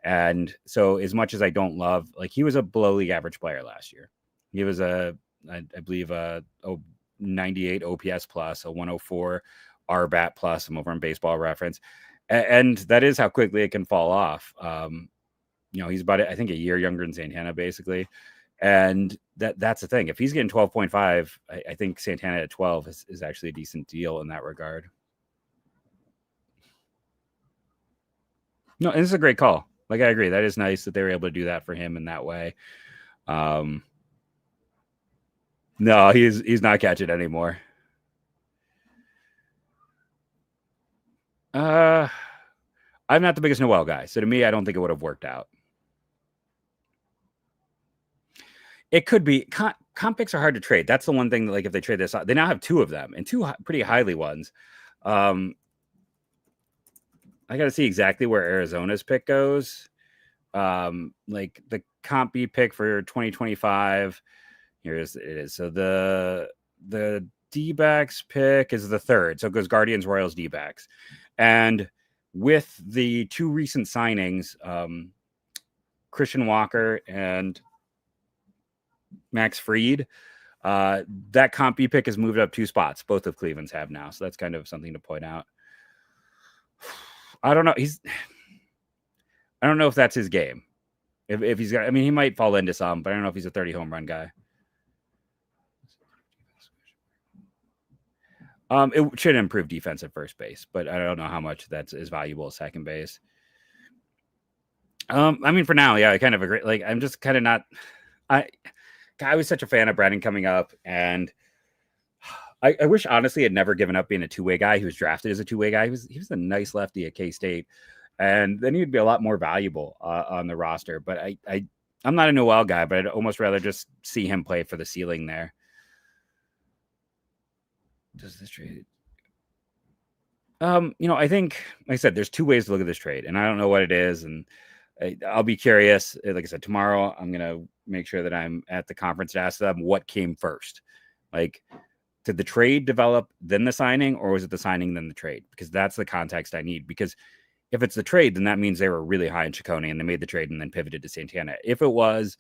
And so, as much as I don't love, like, he was a below league average player last year. He was I believe a 98 OPS plus, a 104 RBAT plus. I'm over on Baseball Reference. And that is how quickly it can fall off. He's about, I think, a year younger than Santana, basically. And that's the thing. If he's getting 12.5, I think Santana at 12 is actually a decent deal in that regard. No, and this is a great call. Like, I agree. That is nice that they were able to do that for him in that way. No, he's not catching anymore. I'm not the biggest Noel guy, so to me, I don't think it would have worked out. It could be. Comp picks are hard to trade. That's the one thing that, like, if they trade this, they now have 2 of them, and 2 pretty highly ones. I got to see exactly where Arizona's pick goes. Like, the comp B pick for 2025. Here it is. So the D-backs pick is the 3rd. So it goes Guardians, Royals, D-backs. And with the 2 recent signings, Christian Walker and Max Fried, that comp B pick has moved up 2 spots. Both of Cleveland's have now. So that's kind of something to point out. I don't know. I don't know if that's his game. If he's got, I mean, he might fall into some, but I don't know if he's a 30 home run guy. It should improve defense at first base, but I don't know how much that's as valuable as second base. I mean, for now, yeah, I kind of agree. Like, I'm just kind of not. I was such a fan of Brennan coming up, and I wish, honestly, I'd never given up being a two-way guy. He was drafted as a two-way guy. He was a nice lefty at K-State, and then he'd be a lot more valuable on the roster. But I'm not a Noel guy, but I'd almost rather just see him play for the ceiling there. Does this trade? I think, like I said, there's 2 ways to look at this trade, and I don't know what it is, and I'll be curious. Like I said, tomorrow I'm gonna make sure that I'm at the conference to ask them what came first. Like, Did the trade develop, then the signing, or was it the signing, then the trade? Because that's the context I need. Because if it's the trade, then that means they were really high in Chacone and they made the trade and then pivoted to Santana. If it was,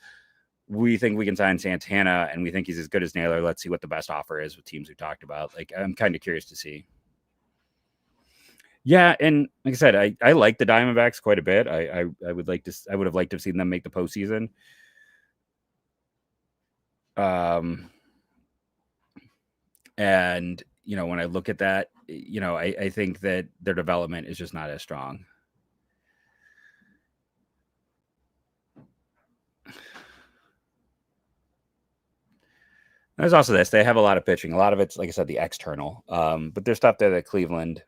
we think we can sign Santana and we think he's as good as Naylor, let's see what the best offer is with teams we talked about. Like, I'm kind of curious to see. Yeah, and like I said, I like the Diamondbacks quite a bit. I would have liked to have seen them make the postseason. And when I look at that, I think that their development is just not as strong. There's also this. They have a lot of pitching. A lot of it's, like I said, the external. But there's stuff there that Cleveland.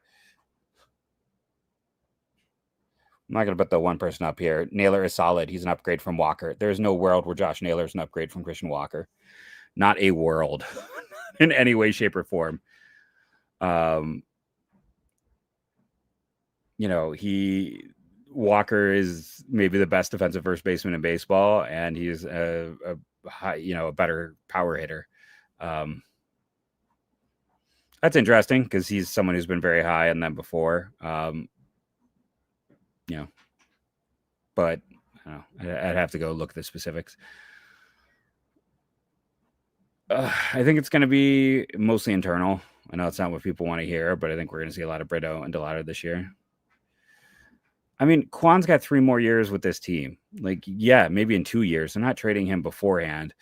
I'm not going to put the one person up here. Naylor is solid. He's an upgrade from Walker. There's no world where Josh Naylor is an upgrade from Christian Walker. Not a world in any way, shape, or form. Walker is maybe the best defensive first baseman in baseball, and he's a better power hitter. That's interesting because he's someone who's been very high on them before. But I don't know. I'd have to go look at the specifics. I think it's going to be mostly internal. I know it's not what people want to hear, but I think we're going to see a lot of Brito and Delauder this year. I mean, Kwan's got 3 more years with this team. Like, yeah, maybe in 2 years. They're not trading him beforehand.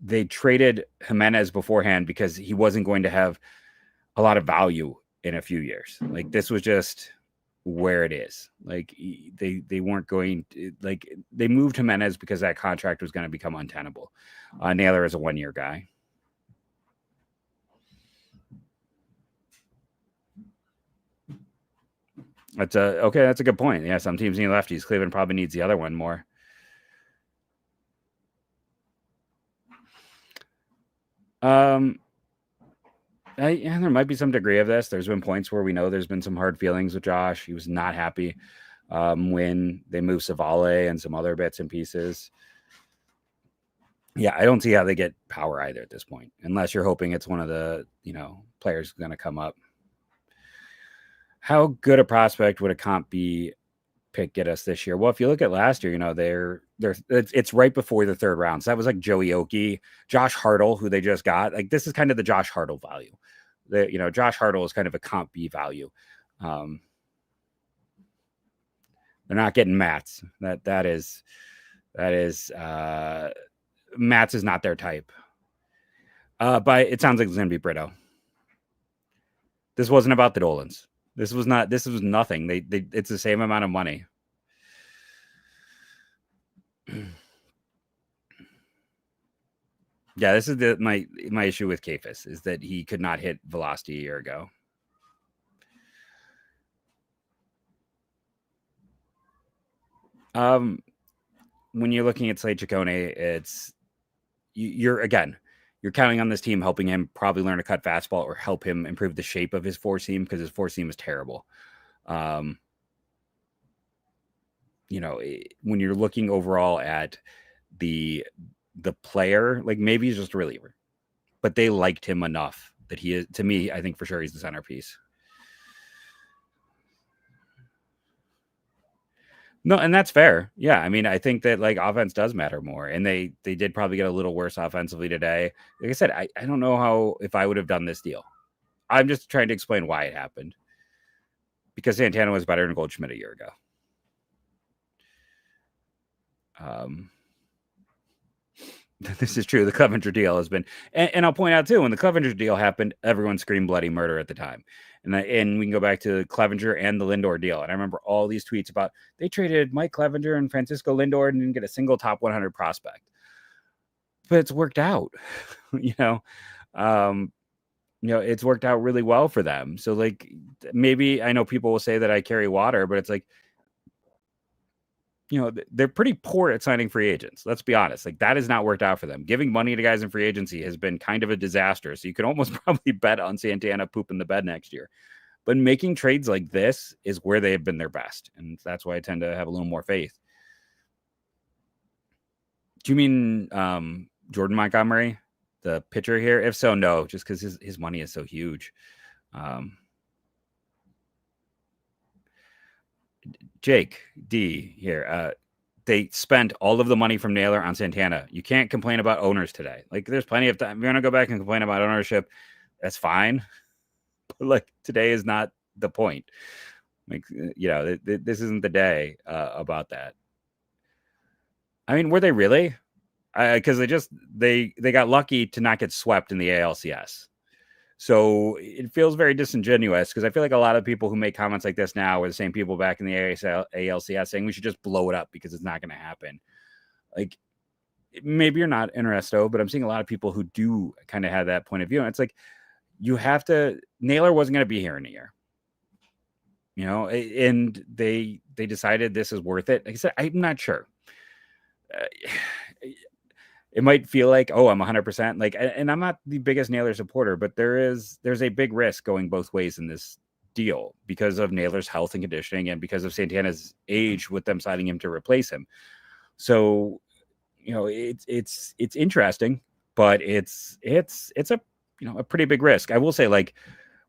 They traded Jimenez beforehand because he wasn't going to have a lot of value in a few years. Like, this was just where it is. Like, they weren't going to, like, they moved Jimenez because that contract was going to become untenable. Naylor is a 1-year guy. That's a good point. Yeah, some teams need lefties. Cleveland probably needs the other one more. There might be some degree of this. There's been points where we know there's been some hard feelings with Josh. He was not happy when they moved Savale and some other bits and pieces. Yeah, I don't see how they get power either at this point, unless you're hoping it's one of the players going to come up. How good a prospect would a comp B pick get us this year? Well, if you look at last year, it's right before the 3rd round. So that was like Joey Oakey, Josh Hartle, who they just got. Like, this is kind of the Josh Hartle value. Josh Hartle is kind of a comp B value. They're not getting Mats. That is Mats is not their type. But it sounds like it's going to be Brito. This wasn't about the Dolans. This was nothing. It's the same amount of money. Yeah, this is my issue with Kafis is that he could not hit velocity a year ago. When you're looking at Slade Chacone, you're counting on this team helping him probably learn to cut fastball or help him improve the shape of his 4-seam because his 4-seam is terrible. When you're looking overall at the player, like, maybe he's just a reliever, but they liked him enough that he is, to me, I think for sure he's the centerpiece. No, and that's fair. Yeah, I mean, I think that, like, offense does matter more, and they did probably get a little worse offensively today. Like I said, I don't know if I would have done this deal. I'm just trying to explain why it happened. Because Santana was better than Goldschmidt a year ago. This is true. The Clevenger deal has been, and I'll point out too, when the Clevenger deal happened, everyone screamed bloody murder at the time. And we can go back to Clevenger and the Lindor deal. And I remember all these tweets about they traded Mike Clevenger and Francisco Lindor and didn't get a single top 100 prospect. But it's worked out, it's worked out really well for them. So, like, maybe I know people will say that I carry water, but it's like, they're pretty poor at signing free agents. Let's be honest. Like, that has not worked out for them. Giving money to guys in free agency has been kind of a disaster. So you can almost probably bet on Santana pooping the bed next year. But making trades like this is where they have been their best. And that's why I tend to have a little more faith. Do you mean Jordan Montgomery, the pitcher here? If so, no, just because his money is so huge. Jake D here. They spent all of the money from Naylor on Santana. You can't complain about owners today. Like, there's plenty of time. If you're going to go back and complain about ownership, that's fine. But, like, today is not the point. Like, this isn't the day about that. I mean, were they really? Because they got lucky to not get swept in the ALCS. So it feels very disingenuous because I feel like a lot of people who make comments like this now are the same people back in the ALCS saying we should just blow it up because it's not going to happen. Like, maybe you're not interested, but I'm seeing a lot of people who do kind of have that point of view. And it's like, you have to, Naylor wasn't going to be here in a year, and they decided this is worth it. Like I said, I'm not sure. It might feel like, oh, I'm 100%. Like, and I'm not the biggest Naylor supporter, but there's a big risk going both ways in this deal because of Naylor's health and conditioning and because of Santana's age with them signing him to replace him. So, it's interesting, but it's a pretty big risk. I will say, like,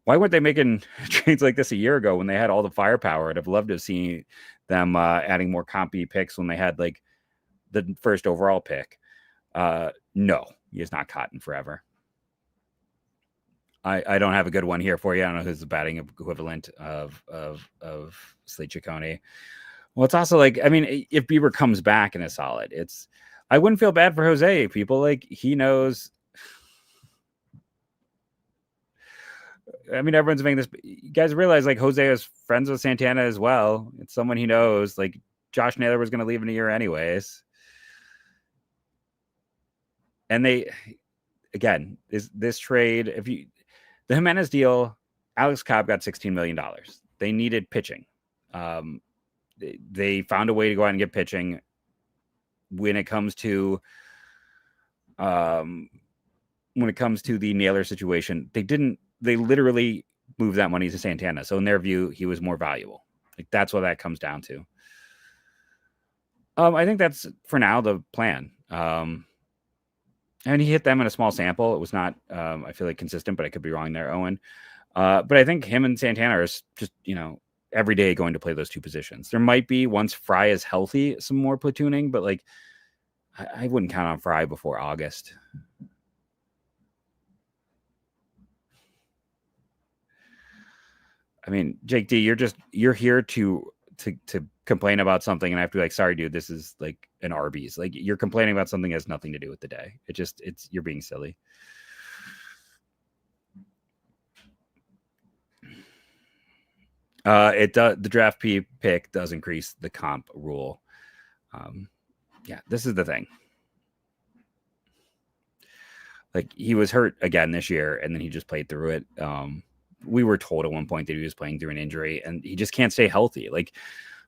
why weren't they making trades like this a year ago when they had all the firepower? I'd have loved to have seen them adding more compy picks when they had like the first overall pick. No, he is not Cotton forever. I don't have a good one here for you. I don't know who's the batting equivalent of Slade Chacone. Well, it's also like, I mean, if Bieber comes back and is solid, I wouldn't feel bad for Jose. People, like, he knows. I mean, everyone's making this. You guys realize, like, Jose is friends with Santana as well. It's someone he knows. Like, Josh Naylor was going to leave in a year anyways. And they, again, this trade, the Jimenez deal, Alex Cobb got $16 million. They needed pitching. They found a way to go out and get pitching. When it comes to the Naylor situation, they literally moved that money to Santana. So in their view, he was more valuable. Like, that's what that comes down to. I think that's for now the plan. And he hit them in a small sample. It was not, I feel like, consistent, but I could be wrong there, Owen. But I think him and Santana are just, every day going to play those two positions. There might be, once Fry is healthy, some more platooning, but like, I wouldn't count on Fry before August. I mean, Jake D, you're here to complain about something, and I have to be like, sorry, dude, this is like an Arby's. Like, you're complaining about something that has nothing to do with the day. You're being silly. The draft pick does increase the comp rule. Yeah, this is the thing. Like, he was hurt again this year, and then he just played through it. We were told at one point that he was playing through an injury, and he just can't stay healthy. Like,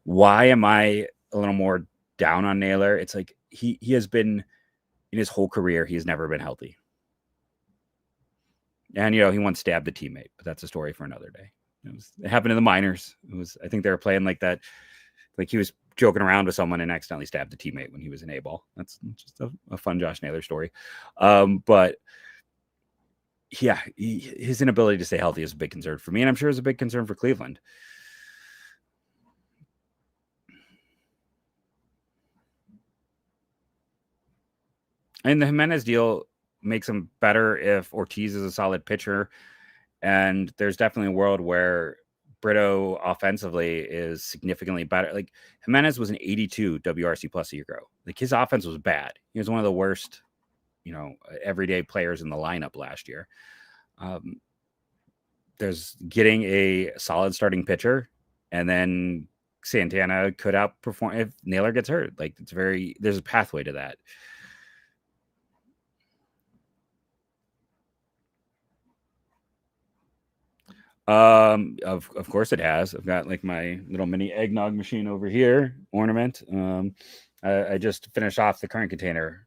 why am I a little more down on Naylor? It's like he has been, in his whole career, he has never been healthy. And, he once stabbed a teammate, but that's a story for another day. It happened in the minors. I think they were playing like that. Like, he was joking around with someone and accidentally stabbed a teammate when he was in A-ball. That's just a fun Josh Naylor story. But yeah, his inability to stay healthy is a big concern for me, and I'm sure it's a big concern for Cleveland. And the Jimenez deal makes him better if Ortiz is a solid pitcher. And there's definitely a world where Brito offensively is significantly better. Like, Jimenez was an 82 WRC plus a year ago. Like, his offense was bad. He was one of the worst, everyday players in the lineup last year. There's getting a solid starting pitcher, and then Santana could outperform if Naylor gets hurt. Like, there's a pathway to that. Of course it has. I've got like my little mini eggnog machine over here, ornament. I just finished off the current container.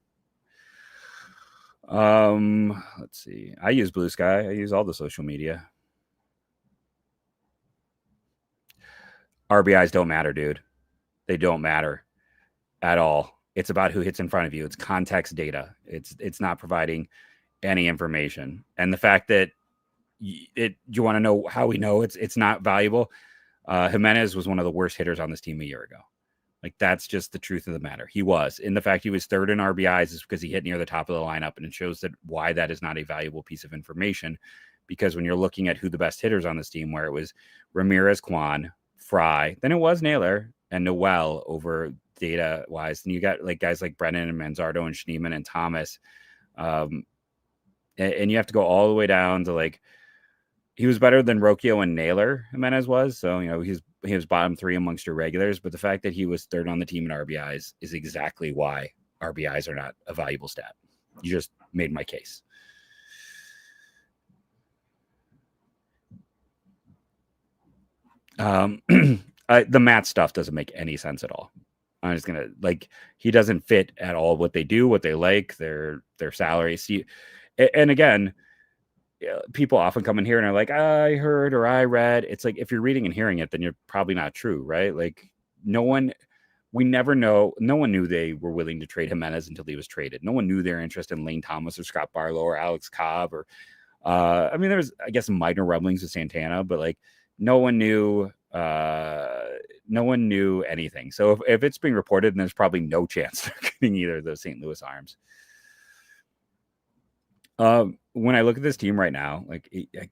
Let's see. I use Blue Sky. I use all the social media. RBIs don't matter, dude. They don't matter at all. It's about who hits in front of you. It's context data. It's not providing any information. And the fact that you want to know how we know it's not valuable. Jimenez was one of the worst hitters on this team a year ago. Like, that's just the truth of the matter. He was. And the fact he was third in RBIs is because he hit near the top of the lineup, and it shows that why that is not a valuable piece of information. Because when you're looking at who the best hitters on this team, where it was Ramirez, Kwan, Fry, then it was Naylor and Noel over data wise. And you got like guys like Brennan and Manzardo and Schneemann and Thomas. And you have to go all the way down to like, he was better than Rocchio and Naylor, Jimenez was. So, he was bottom 3 amongst your regulars. But the fact that he was third on the team in RBIs is exactly why RBIs are not a valuable stat. You just made my case. The Matt stuff doesn't make any sense at all. I'm just gonna he doesn't fit at all what they do, what they like, their salary. See, and again, people often come in here and are like, I heard or I read. It's like, if you're reading and hearing it, then you're probably not true, right? Like, we never know. No one knew they were willing to trade Jimenez until he was traded. No one knew their interest in Lane Thomas or Scott Barlow or Alex Cobb or, there was, I guess, minor rumblings with Santana, but like, no one knew anything. So if it's being reported, then there's probably no chance they're getting either of those St. Louis arms. When I look at this team right now,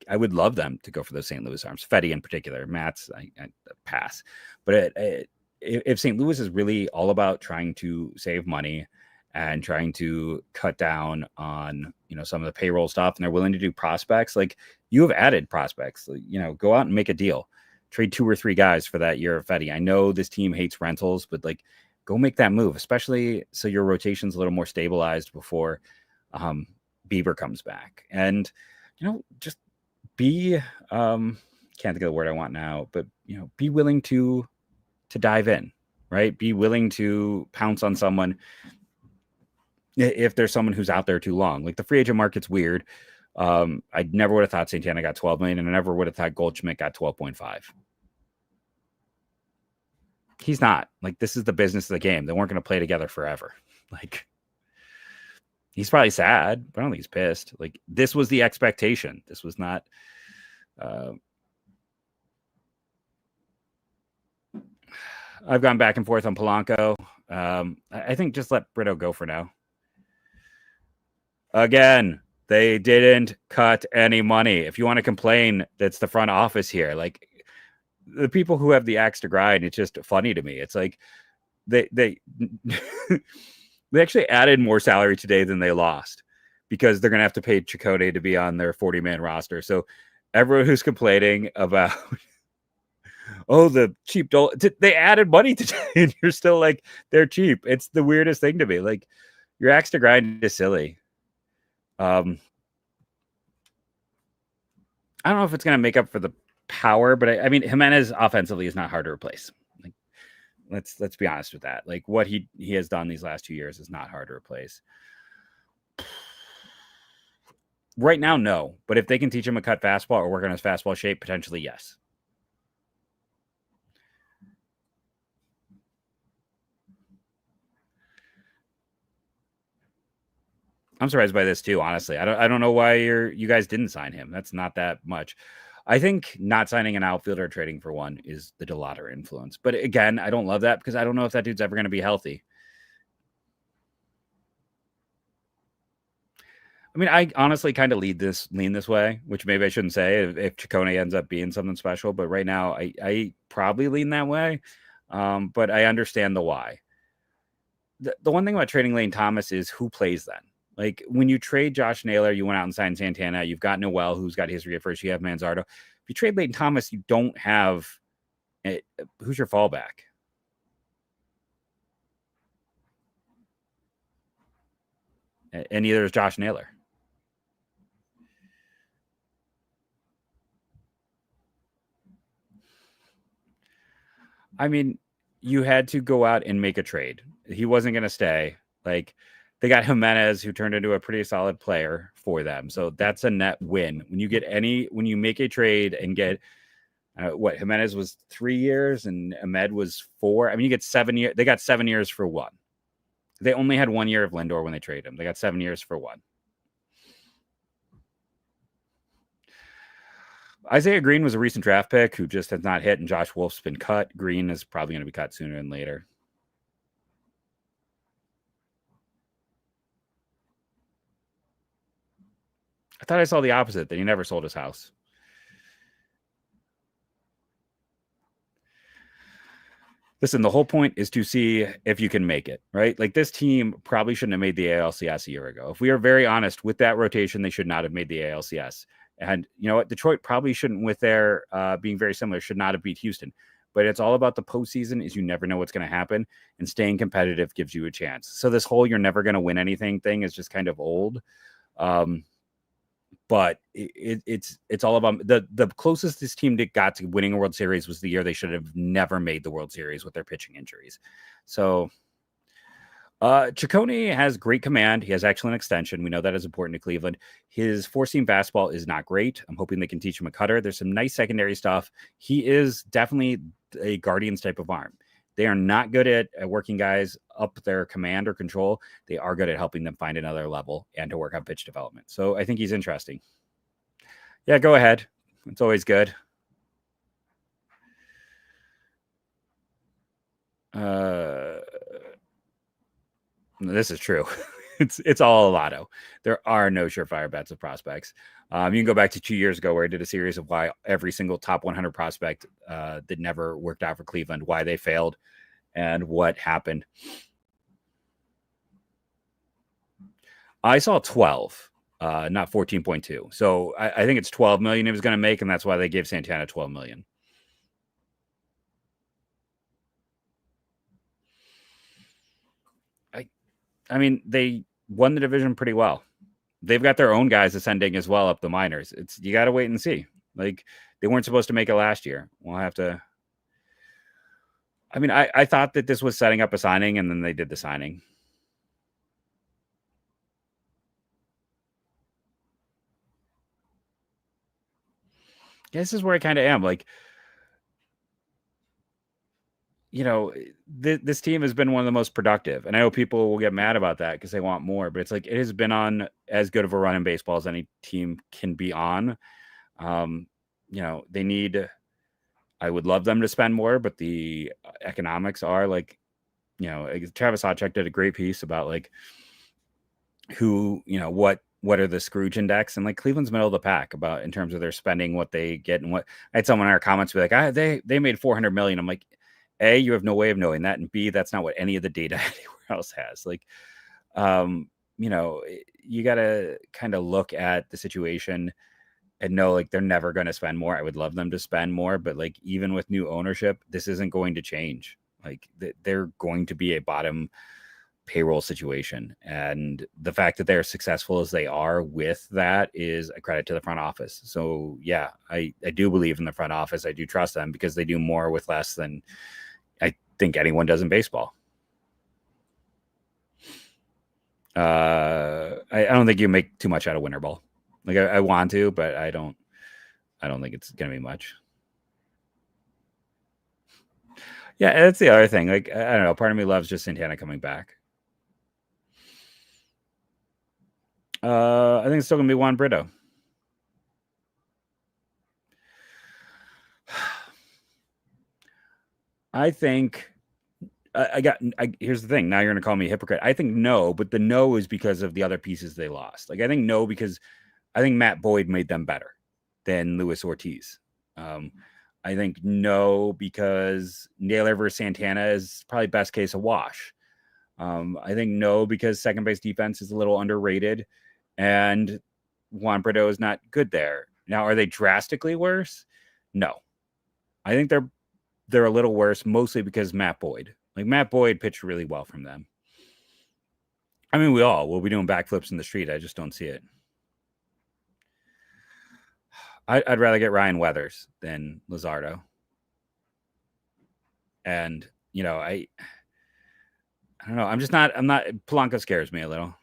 I would love them to go for those St. Louis arms. Fetty in particular, Matt's I pass. But if St. Louis is really all about trying to save money and trying to cut down on some of the payroll stuff, and they're willing to do prospects, like, you have added prospects, go out and make a deal, trade 2 or 3 guys for that year of Fetty. I know this team hates rentals, but go make that move, especially so your rotation's a little more stabilized before Bieber comes back. And just be can't think of the word I want now, but be willing to dive in, right? Be willing to pounce on someone if there's someone who's out there too long. Like, the free agent market's weird. I never would have thought Santana got 12 million, and I never would have thought Goldschmidt got 12.5. He's not. This is the business of the game. They weren't going to play together forever. He's probably sad, but I don't think he's pissed. This was the expectation. This was not. I've gone back and forth on Polanco. I think just let Brito go for now. Again, they didn't cut any money. If you want to complain, that's the front office here. The people who have the axe to grind, it's just funny to me. It's like they they actually added more salary today than they lost, because they're going to have to pay Chacone to be on their 40-man roster. So everyone who's complaining about, the cheap they added money today, and you're still like, they're cheap. It's the weirdest thing to me. Your axe to grind is silly. I don't know if it's going to make up for the power, but I mean, Jimenez offensively is not hard to replace. Let's be honest with that. What he has done these last 2 years is not hard to replace. Right now, no. But if they can teach him a cut fastball or work on his fastball shape, potentially yes. I'm surprised by this too, honestly. I don't know why you guys didn't sign him. That's not that much. I think not signing an outfielder or trading for one is the DeLauder influence. But again, I don't love that, because I don't know if that dude's ever going to be healthy. I mean, I honestly kind of lean this way, which maybe I shouldn't say if Chacone ends up being something special. But right now, I probably lean that way. But I understand the why. The one thing about trading Lane Thomas is who plays then. When you trade Josh Naylor, you went out and signed Santana. You've got Noel, who's got history at first. You have Manzardo. If you trade Leighton Thomas, you don't have who's your fallback? And neither is Josh Naylor. I mean, you had to go out and make a trade. He wasn't going to stay. They got Jimenez, who turned into a pretty solid player for them. So that's a net win. When you make a trade and get Jimenez was 3 years and Ahmed was 4. I mean, you get 7 years. They got 7 years for one. They only had 1 year of Lindor when they traded him. They got 7 years for one. Isaiah Green was a recent draft pick who just has not hit, and Josh Wolf's been cut. Green is probably going to be cut sooner than later. I thought I saw the opposite, that he never sold his house. Listen, the whole point is to see if you can make it, right? Like, this team probably shouldn't have made the ALCS a year ago. If we are very honest with that rotation, they should not have made the ALCS. And you know what? Detroit probably shouldn't, with their being very similar, should not have beat Houston. But it's all about the postseason, is you never know what's going to happen, and staying competitive gives you a chance. So this whole you're never going to win anything thing is just kind of old. But it's all about the closest this team got to winning a World Series was the year they should have never made the World Series with their pitching injuries. So Chacone has great command. He has excellent extension. We know that is important to Cleveland. His four-seam fastball is not great. I'm hoping they can teach him a cutter. There's some nice secondary stuff. He is definitely a Guardians type of arm. They are not good at working guys up their command or control. They are good at helping them find another level and to work on pitch development. So I think he's interesting. Yeah, go ahead. It's always good. This is true. It's all a lotto. There are no surefire bets of prospects. You can go back to 2 years ago where I did a series of why every single top 100 prospect that never worked out for Cleveland, why they failed, and what happened. I saw 12, not 14.2. So I think it's 12 million he was going to make, and that's why they gave Santana 12 million. I mean, they won the division pretty well. They've got their own guys ascending as well up the minors. You got to wait and see. Like, they weren't supposed to make it last year. We'll have to. I mean, I thought that this was setting up a signing, and then they did the signing. This is where I kind of am. Like, you know, this team has been one of the most productive. And I know people will get mad about that because they want more, but it's like, it has been on as good of a run in baseball as any team can be on. You know, I would love them to spend more, but the economics are like, you know, Travis Hotchek did a great piece about like who, you know, what are the Scrooge index, and like Cleveland's middle of the pack about in terms of their spending, what they get, and what I had someone in our comments be like, they made 400 million. I'm like, A, you have no way of knowing that, and B, that's not what any of the data anywhere else has. Like, you know, you got to kind of look at the situation and know, like, they're never going to spend more. I would love them to spend more, but like, even with new ownership, this isn't going to change. Like, they're going to be a bottom payroll situation, and the fact that they're successful as they are with that is a credit to the front office. So yeah, I do believe in the front office. I do trust them because they do more with less than I think anyone does in baseball. I don't think you make too much out of winter ball. Like, I want to, but I don't think it's gonna be much. Yeah, that's the other thing. Like, I don't know, part of me loves just Santana coming back. I think it's still gonna be Juan Brito. I think here's the thing. Now you're going to call me a hypocrite. I think no, but the no is because of the other pieces they lost. Like, I think no, because I think Matt Boyd made them better than Luis Ortiz. I think no, because Naylor versus Santana is probably best case a wash. I think no, because second base defense is a little underrated and Juan Brito is not good there. Now, are they drastically worse? No. I think they're a little worse, mostly because Matt Boyd pitched really well from them. I mean, we'll be doing backflips in the street. I just don't see it. I'd rather get Ryan Weathers than Luzardo. And, you know, I don't know. Polanco scares me a little.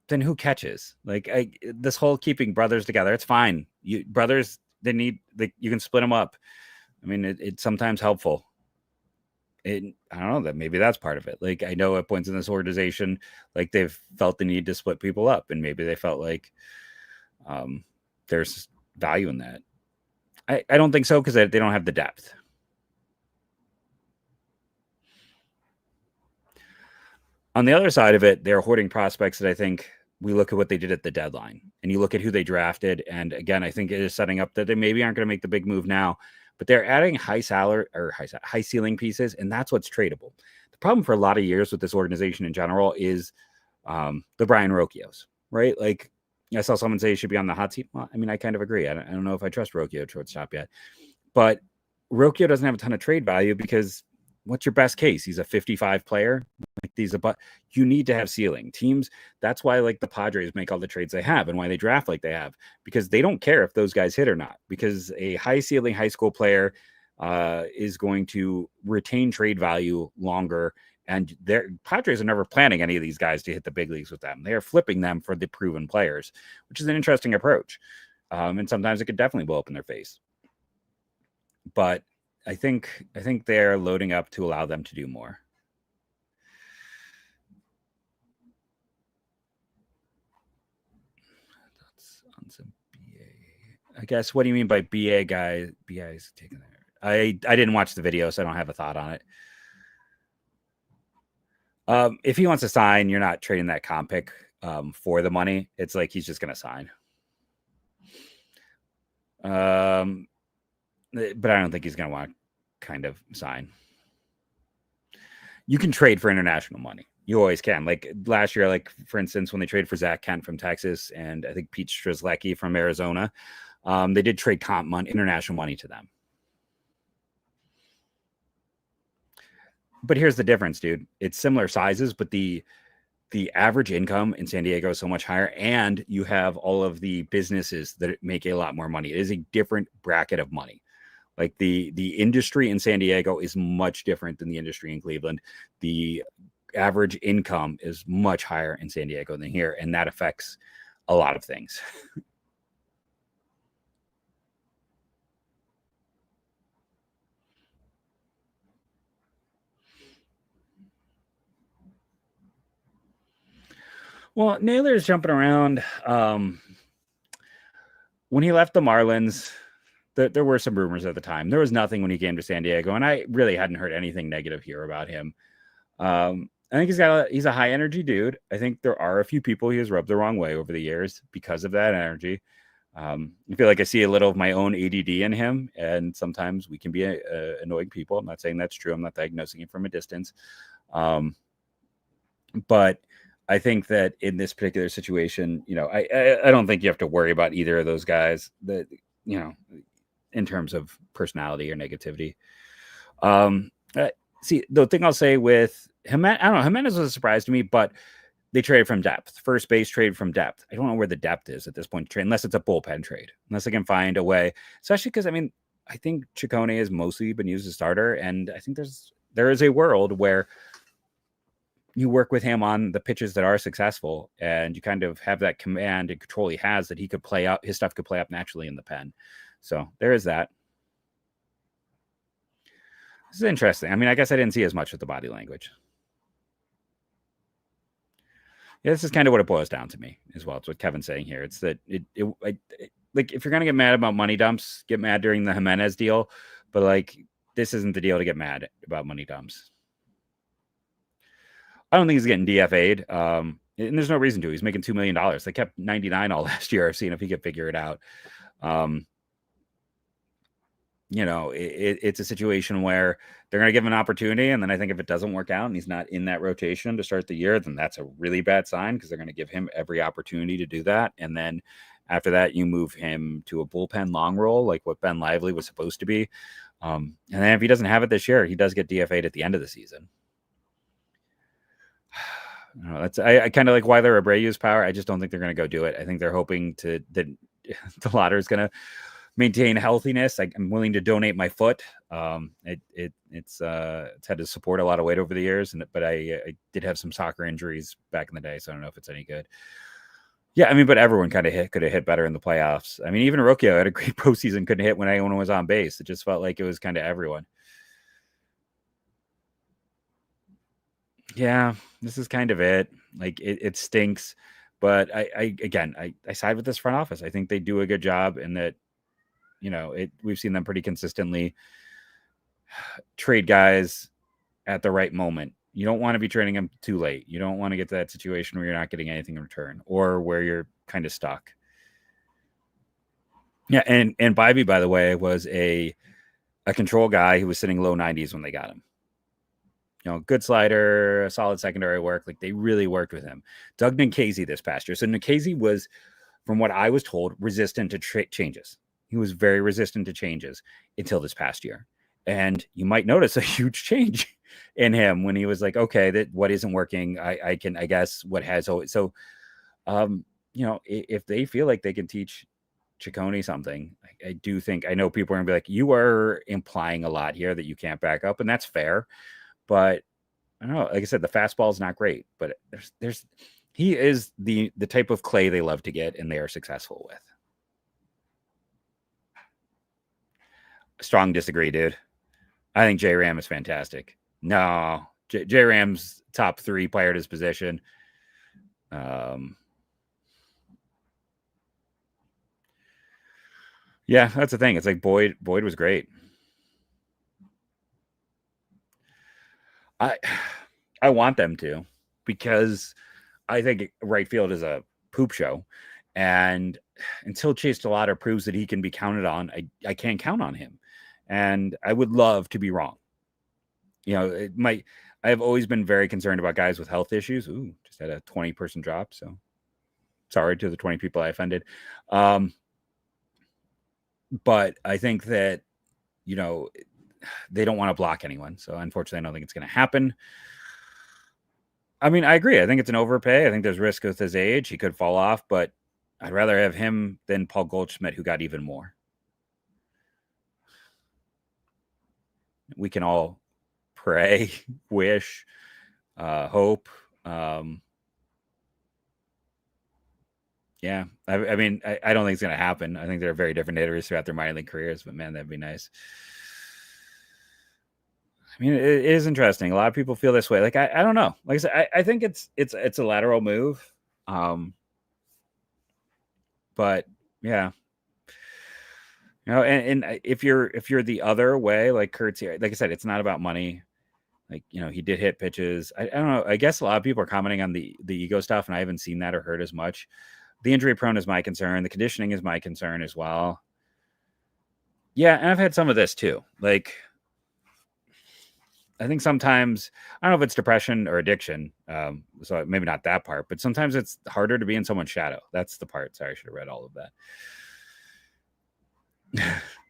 Then who catches? Like, this whole keeping brothers together, it's fine. Brothers, you can split them up. I mean, it's sometimes helpful. I don't know, that maybe that's part of it. Like, I know at points in this organization, like they've felt the need to split people up, and maybe they felt like there's value in that. I don't think so, because they don't have the depth. On the other side of it, they're hoarding prospects that I think we look at what they did at the deadline, and you look at who they drafted. And again, I think it is setting up that they maybe aren't going to make the big move now, but they're adding high salary or high ceiling pieces, and that's what's tradable. The problem for a lot of years with this organization in general is the Brian Rocchios, right? Like, I saw someone say he should be on the hot seat. Well, I mean, I kind of agree. I don't know if I trust Rocchio at shortstop yet, but Rocchio doesn't have a ton of trade value because what's your best case? He's a 55 player. Like, but you need to have ceiling teams. That's why, like, the Padres make all the trades they have and why they draft like they have, because they don't care if those guys hit or not, because a high ceiling high school player is going to retain trade value longer. And their Padres are never planning any of these guys to hit the big leagues with them. They are flipping them for the proven players, which is an interesting approach. And sometimes it could definitely blow up in their face. But I think they're loading up to allow them to do more. That's on some BA. I guess. What do you mean by BA guy? BA is taking there. I didn't watch the video, so I don't have a thought on it. If he wants to sign, you're not trading that comp pick for the money. It's like he's just going to sign. But I don't think he's going to want to kind of sign. You can trade for international money. You always can. Like last year, like for instance, when they traded for Zach Kent from Texas and I think Pete Strzelecki from Arizona, they did trade comp money, international money to them. But here's the difference, dude. It's similar sizes, but the average income in San Diego is so much higher, and you have all of the businesses that make a lot more money. It is a different bracket of money. Like the industry in San Diego is much different than the industry in Cleveland. The average income is much higher in San Diego than here, and that affects a lot of things. Well, Naylor is jumping around. When he left the Marlins, there were some rumors at the time. There was nothing when he came to San Diego, and I really hadn't heard anything negative here about him. I think he's a high energy dude. I think there are a few people he has rubbed the wrong way over the years because of that energy. I feel like I see a little of my own ADD in him, and sometimes we can be annoying people. I'm not saying that's true. I'm not diagnosing it from a distance. But I think that in this particular situation, I don't think you have to worry about either of those guys that, in terms of personality or negativity. See, the thing I'll say with Jimenez, I don't know, Jimenez was a surprise to me, but they traded from depth. First base trade from depth. I don't know where the depth is at this point to trade, unless it's a bullpen trade, unless they can find a way, especially because, I think Chacone has mostly been used as starter, and I think there is a world where you work with him on the pitches that are successful, and you kind of have that command and control he has that he could play out. His stuff could play up naturally in the pen. So there is that. This is interesting. I guess I didn't see as much with the body language. Yeah, this is kind of what it boils down to me as well. It's what Kevin's saying here. It's that like if you're going to get mad about money dumps, get mad during the Jimenez deal, but like this isn't the deal to get mad about money dumps. I don't think he's getting DFA'd. And there's no reason to. He's making $2 million. They kept 99 all last year. I've seen if he could figure it out. It's a situation where they're going to give him an opportunity. And then I think if it doesn't work out and he's not in that rotation to start the year, then that's a really bad sign, because they're going to give him every opportunity to do that. And then after that, you move him to a bullpen long role, like what Ben Lively was supposed to be. And then if he doesn't have it this year, he does get DFA'd at the end of the season. I kind of like why they're Abreu's power. I just don't think they're going to go do it. I think they're hoping that the Lauder is going to maintain healthiness. I'm willing to donate my foot. It's had to support a lot of weight over the years, but I did have some soccer injuries back in the day, so I don't know if it's any good. Yeah, but everyone kind of could have hit better in the playoffs. Even Rocchio had a great postseason, couldn't hit when anyone was on base. It just felt like it was kind of everyone. Yeah, this is kind of it. Like it stinks, but I side with this front office. I think they do a good job in that, we've seen them pretty consistently trade guys at the right moment. You don't want to be trading them too late. You don't want to get to that situation where you're not getting anything in return or where you're kind of stuck. Yeah, and Bybee, by the way, was a control guy who was sitting low 90s when they got him. Good slider, solid secondary work. Like they really worked with him. Doug Nikhazy this past year. So Nikhazy was, from what I was told, resistant to changes. He was very resistant to changes until this past year. And you might notice a huge change in him when he was like, okay, that what isn't working, I guess what has always. So, if they feel like they can teach Chacone something, I do think, I know people are gonna be like, you are implying a lot here that you can't back up, and that's fair. But I don't know. Like I said, the fastball is not great, but he is the type of clay they love to get, and they are successful with. Strong disagree, dude. I think J Ram is fantastic. No, J Ram's top 3 player at his position. Yeah, that's the thing. It's like Boyd was great. I want them to, because I think right field is a poop show, and until Chase DeLauder proves that he can be counted on, I can't count on him, and I would love to be wrong. I've always been very concerned about guys with health issues. Ooh, just had a 20-person drop, so sorry to the 20 people I offended. But I think that, they don't want to block anyone. So unfortunately, I don't think it's going to happen. I mean, I agree. I think it's an overpay. I think there's risk with his age. He could fall off, but I'd rather have him than Paul Goldschmidt, who got even more. We can all pray, wish, hope. Yeah. I mean, I don't think it's going to happen. I think they're very different hitters throughout their minor league careers, but man, that'd be nice. I mean, it is interesting. A lot of people feel this way. Like, I don't know. Like I said, I think it's a lateral move. But yeah, and if you're the other way, like Kurt's here, like I said, it's not about money. Like, he did hit pitches. I don't know. I guess a lot of people are commenting on the ego stuff, and I haven't seen that or heard as much. The injury prone is my concern. The conditioning is my concern as well. Yeah, and I've had some of this too. Like, I think sometimes, I don't know if it's depression or addiction. So maybe not that part, but sometimes it's harder to be in someone's shadow. That's the part. Sorry, I should have read all of that.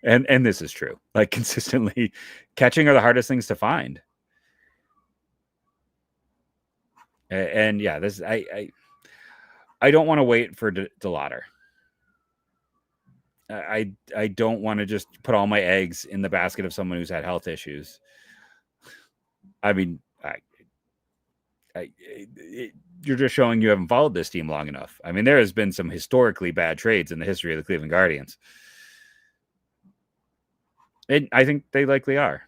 and this is true. Like, consistently, catching are the hardest things to find. And yeah, this I don't want to wait for DeLauder. I don't want to just put all my eggs in the basket of someone who's had health issues. I mean, you're just showing you haven't followed this team long enough. I mean, there has been some historically bad trades in the history of the Cleveland Guardians. And I think they likely are.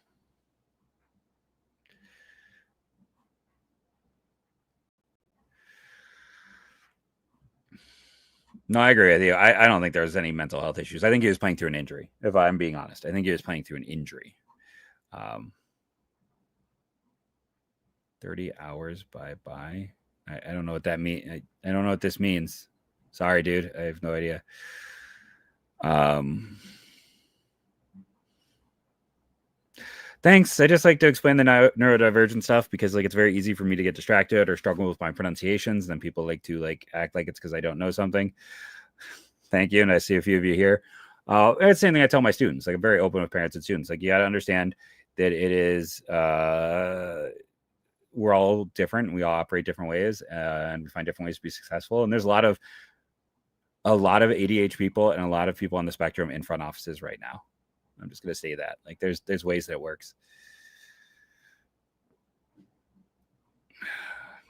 No, I agree with you. I don't think there was any mental health issues. I think he was playing through an injury, if I'm being honest. I think he was playing through an injury. 30 hours bye-bye. I don't know what that means. I don't know what this means. Sorry, dude. I have no idea. Thanks. I just like to explain the neurodivergent stuff because, like, it's very easy for me to get distracted or struggle with my pronunciations. Then people like to act like it's because I don't know something. Thank you. And I see a few of you here. It's the same thing I tell my students. Like, I'm very open with parents and students. Like, you got to understand that it is, we're all different. And we all operate different ways, and we find different ways to be successful. And there's a lot of ADHD people and a lot of people on the spectrum in front offices right now. I'm just going to say that. Like, there's ways that it works.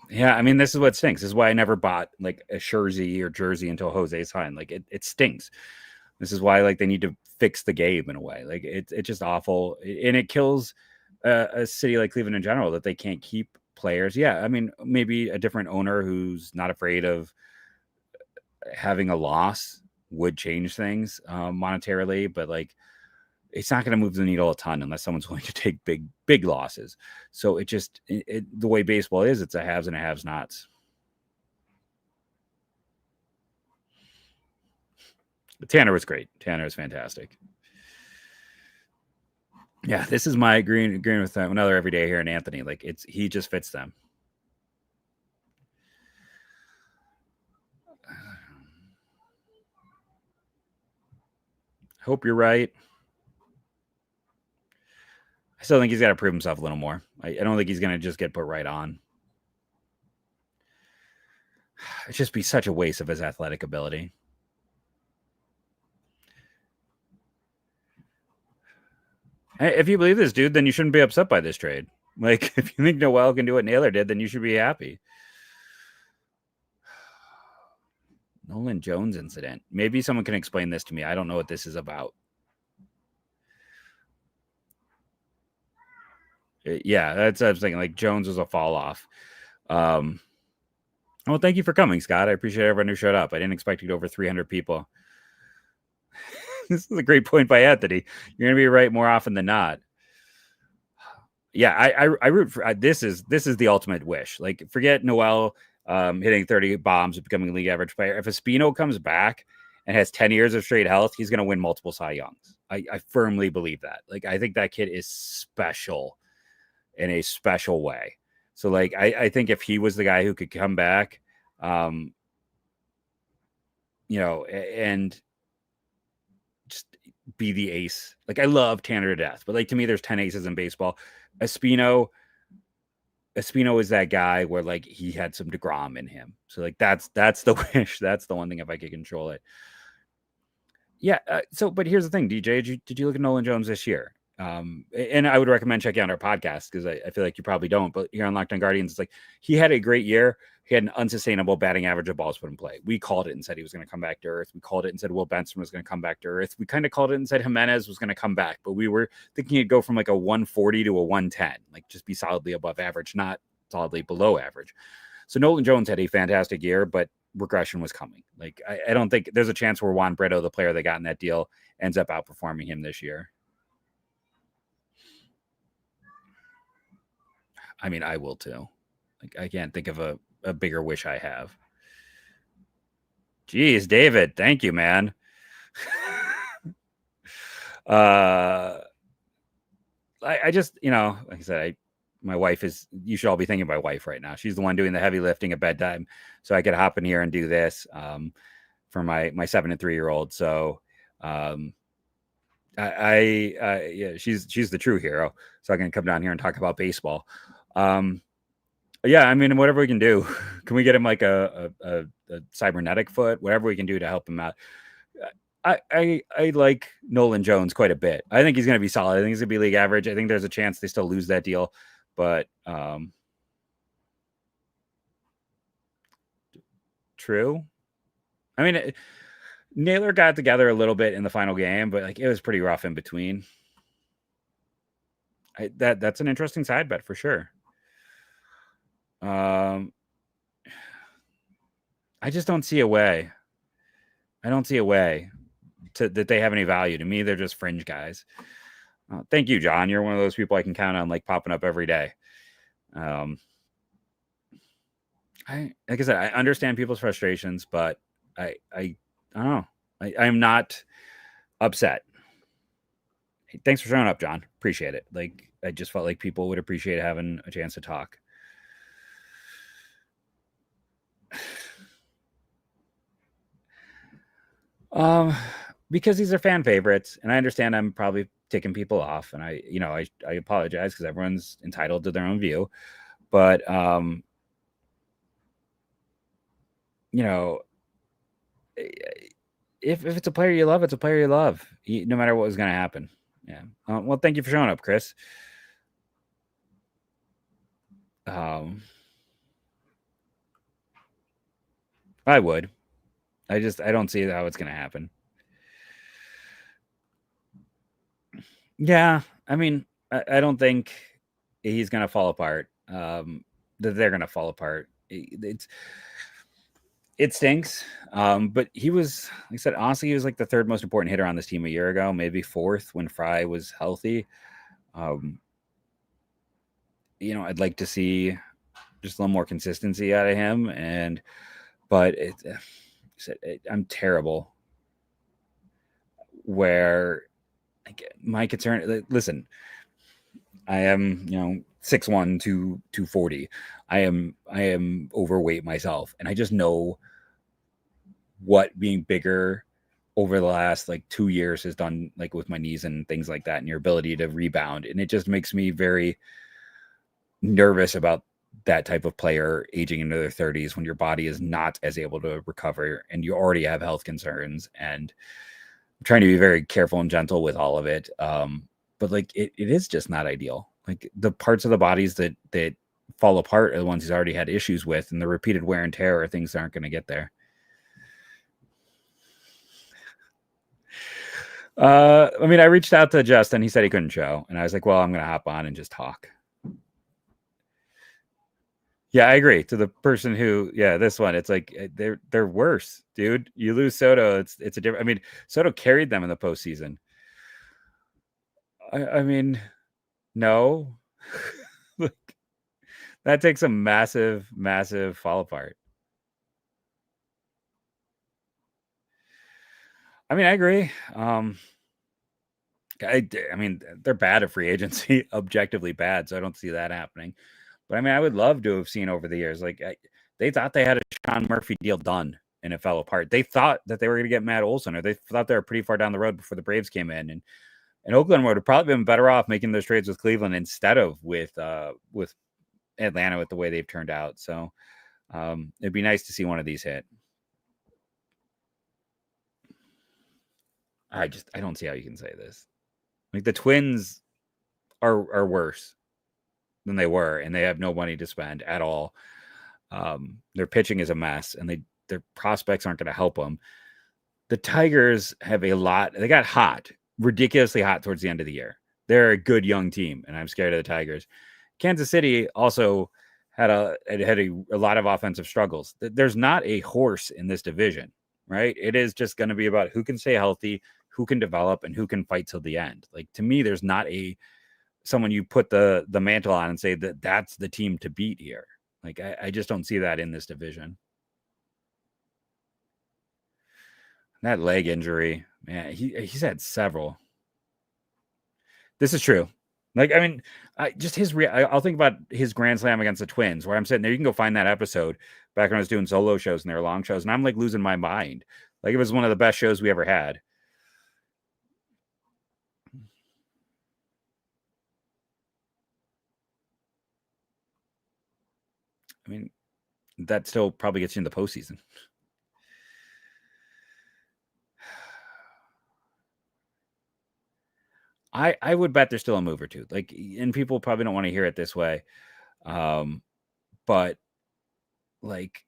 Yeah, I mean, this is what stinks. This is why I never bought like a jersey until Jose signed. Like, it stinks. This is why, like, they need to fix the game in a way. Like, it's just awful, and it kills a city like Cleveland in general that they can't keep players. Yeah, I mean, maybe a different owner who's not afraid of having a loss would change things monetarily, but like it's not going to move the needle a ton unless someone's willing to take big losses. So the way baseball is, it's a haves and a haves nots. Tanner was great. Tanner was fantastic. Yeah, this is my agreeing with another every day here in Anthony. Like he just fits them. Hope you're right. I still think he's got to prove himself a little more. I don't think he's going to just get put right on. It'd just be such a waste of his athletic ability. If you believe this, dude, then you shouldn't be upset by this trade. Like, if you think Noel can do what Naylor did, then you should be happy. Nolan Jones incident. Maybe someone can explain this to me. I don't know what this is about. Yeah, that's what I was thinking. Like, Jones was a fall off. Well, thank you for coming, Scott. I appreciate everyone who showed up. I didn't expect to get over 300 people. This is a great point by Anthony. You're going to be right more often than not. Yeah, I root for this is the ultimate wish. Like, forget Noel hitting 30 bombs and becoming a league average player. If Espino comes back and has 10 years of straight health, he's going to win multiple Cy Youngs. I firmly believe that. Like, I think that kid is special in a special way. So, like, I think if he was the guy who could come back, and just be the ace. Like, I love Tanner to death, but like, to me, there's 10 aces in baseball. Espino is that guy where like he had some DeGrom in him. So like that's the wish. That's the one thing if I could control it. Yeah. But here's the thing, DJ. Did you look at Nolan Jones this year? And I would recommend checking out our podcast because I feel like you probably don't. But here on Locked On Guardians, it's like he had a great year. He had an unsustainable batting average of balls put in play. We called it and said he was going to come back to earth. We called it and said Will Benson was going to come back to earth. We kind of called it and said Jimenez was going to come back, but we were thinking he'd go from like a 140 to a 110, like just be solidly above average, not solidly below average. So Nolan Jones had a fantastic year, but regression was coming. Like I don't think there's a chance where Juan Brito, the player they got in that deal, ends up outperforming him this year. I mean, I will too. Like I can't think of a bigger wish I have. Jeez, David, thank you, man. I just, like I said, my wife you should all be thinking of my wife right now. She's the one doing the heavy lifting at bedtime. So I could hop in here and do this for my 7 and 3-year-old. So yeah, she's the true hero. So I can come down here and talk about baseball. Yeah, I mean, whatever we can do. Can we get him like a cybernetic foot? Whatever we can do to help him out. I like Nolan Jones quite a bit. I think he's going to be solid. I think he's going to be league average. I think there's a chance they still lose that deal, but true. I mean, Naylor got together a little bit in the final game, but like it was pretty rough in between. That's an interesting side bet for sure. I just don't see a way. I don't see a way that they have any value. To me, they're just fringe guys. Thank you, John. You're one of those people I can count on, like popping up every day. Like I said, I understand people's frustrations, but I don't know. I'm not upset. Hey, thanks for showing up, John. Appreciate it. Like I just felt like people would appreciate having a chance to talk. Because these are fan favorites, and I understand I'm probably ticking people off, and I apologize because everyone's entitled to their own view, but if it's a player you love, it's a player you love, no matter what was going to happen. Yeah. Well, thank you for showing up, Chris. I would. I don't see how it's going to happen. Yeah, I mean, I don't think he's going to fall apart. that they're going to fall apart. It stinks. But he was, like I said, honestly, he was like the third most important hitter on this team a year ago, maybe fourth when Fry was healthy. I'd like to see just a little more consistency out of him. But I'm terrible. Where my concern, listen, I am, 6'1", 240. I am overweight myself, and I just know what being bigger over the last like 2 years has done, like with my knees and things like that, and your ability to rebound. And it just makes me very nervous about that type of player aging into their 30s when your body is not as able to recover and you already have health concerns. And I'm trying to be very careful and gentle with all of it. But like it is just not ideal. Like the parts of the bodies that fall apart are the ones he's already had issues with, and the repeated wear and tear are things that aren't going to get there. I reached out to Justin. He said he couldn't show, and I was like, well, I'm going to hop on and just talk. Yeah, I agree. To the person who, this one, it's like they're worse, dude. You lose Soto, it's a different. Soto carried them in the postseason. No, like that takes a massive, massive fall apart. I agree. They're bad at free agency, objectively bad, so I don't see that happening. But I would love to have seen over the years, like they thought they had a Sean Murphy deal done, and it fell apart. They thought that they were going to get Matt Olson, or they thought they were pretty far down the road before the Braves came in, and Oakland would have probably been better off making those trades with Cleveland instead of with Atlanta with the way they've turned out. So it'd be nice to see one of these hit. I don't see how you can say this. Like the Twins are worse than they were, and they have no money to spend at all. Their pitching is a mess, and their prospects aren't going to help them. The Tigers have a lot. They got hot, ridiculously hot towards the end of the year. They're a good young team, and I'm scared of the Tigers. Kansas City also had a lot of offensive struggles. There's not a horse in this division, right? It is just going to be about who can stay healthy, who can develop, and who can fight till the end. Like, to me, there's not someone you put the mantle on and say that that's the team to beat here. Like, I just don't see that in this division. That leg injury, man, he's had several. This is true. Like, I'll think about his grand slam against the Twins, where I'm sitting there. You can go find that episode back when I was doing solo shows and they were long shows, and I'm like losing my mind. Like, it was one of the best shows we ever had. That still probably gets you in the postseason. I would bet there's still a move or two. Like, and people probably don't want to hear it this way. But like,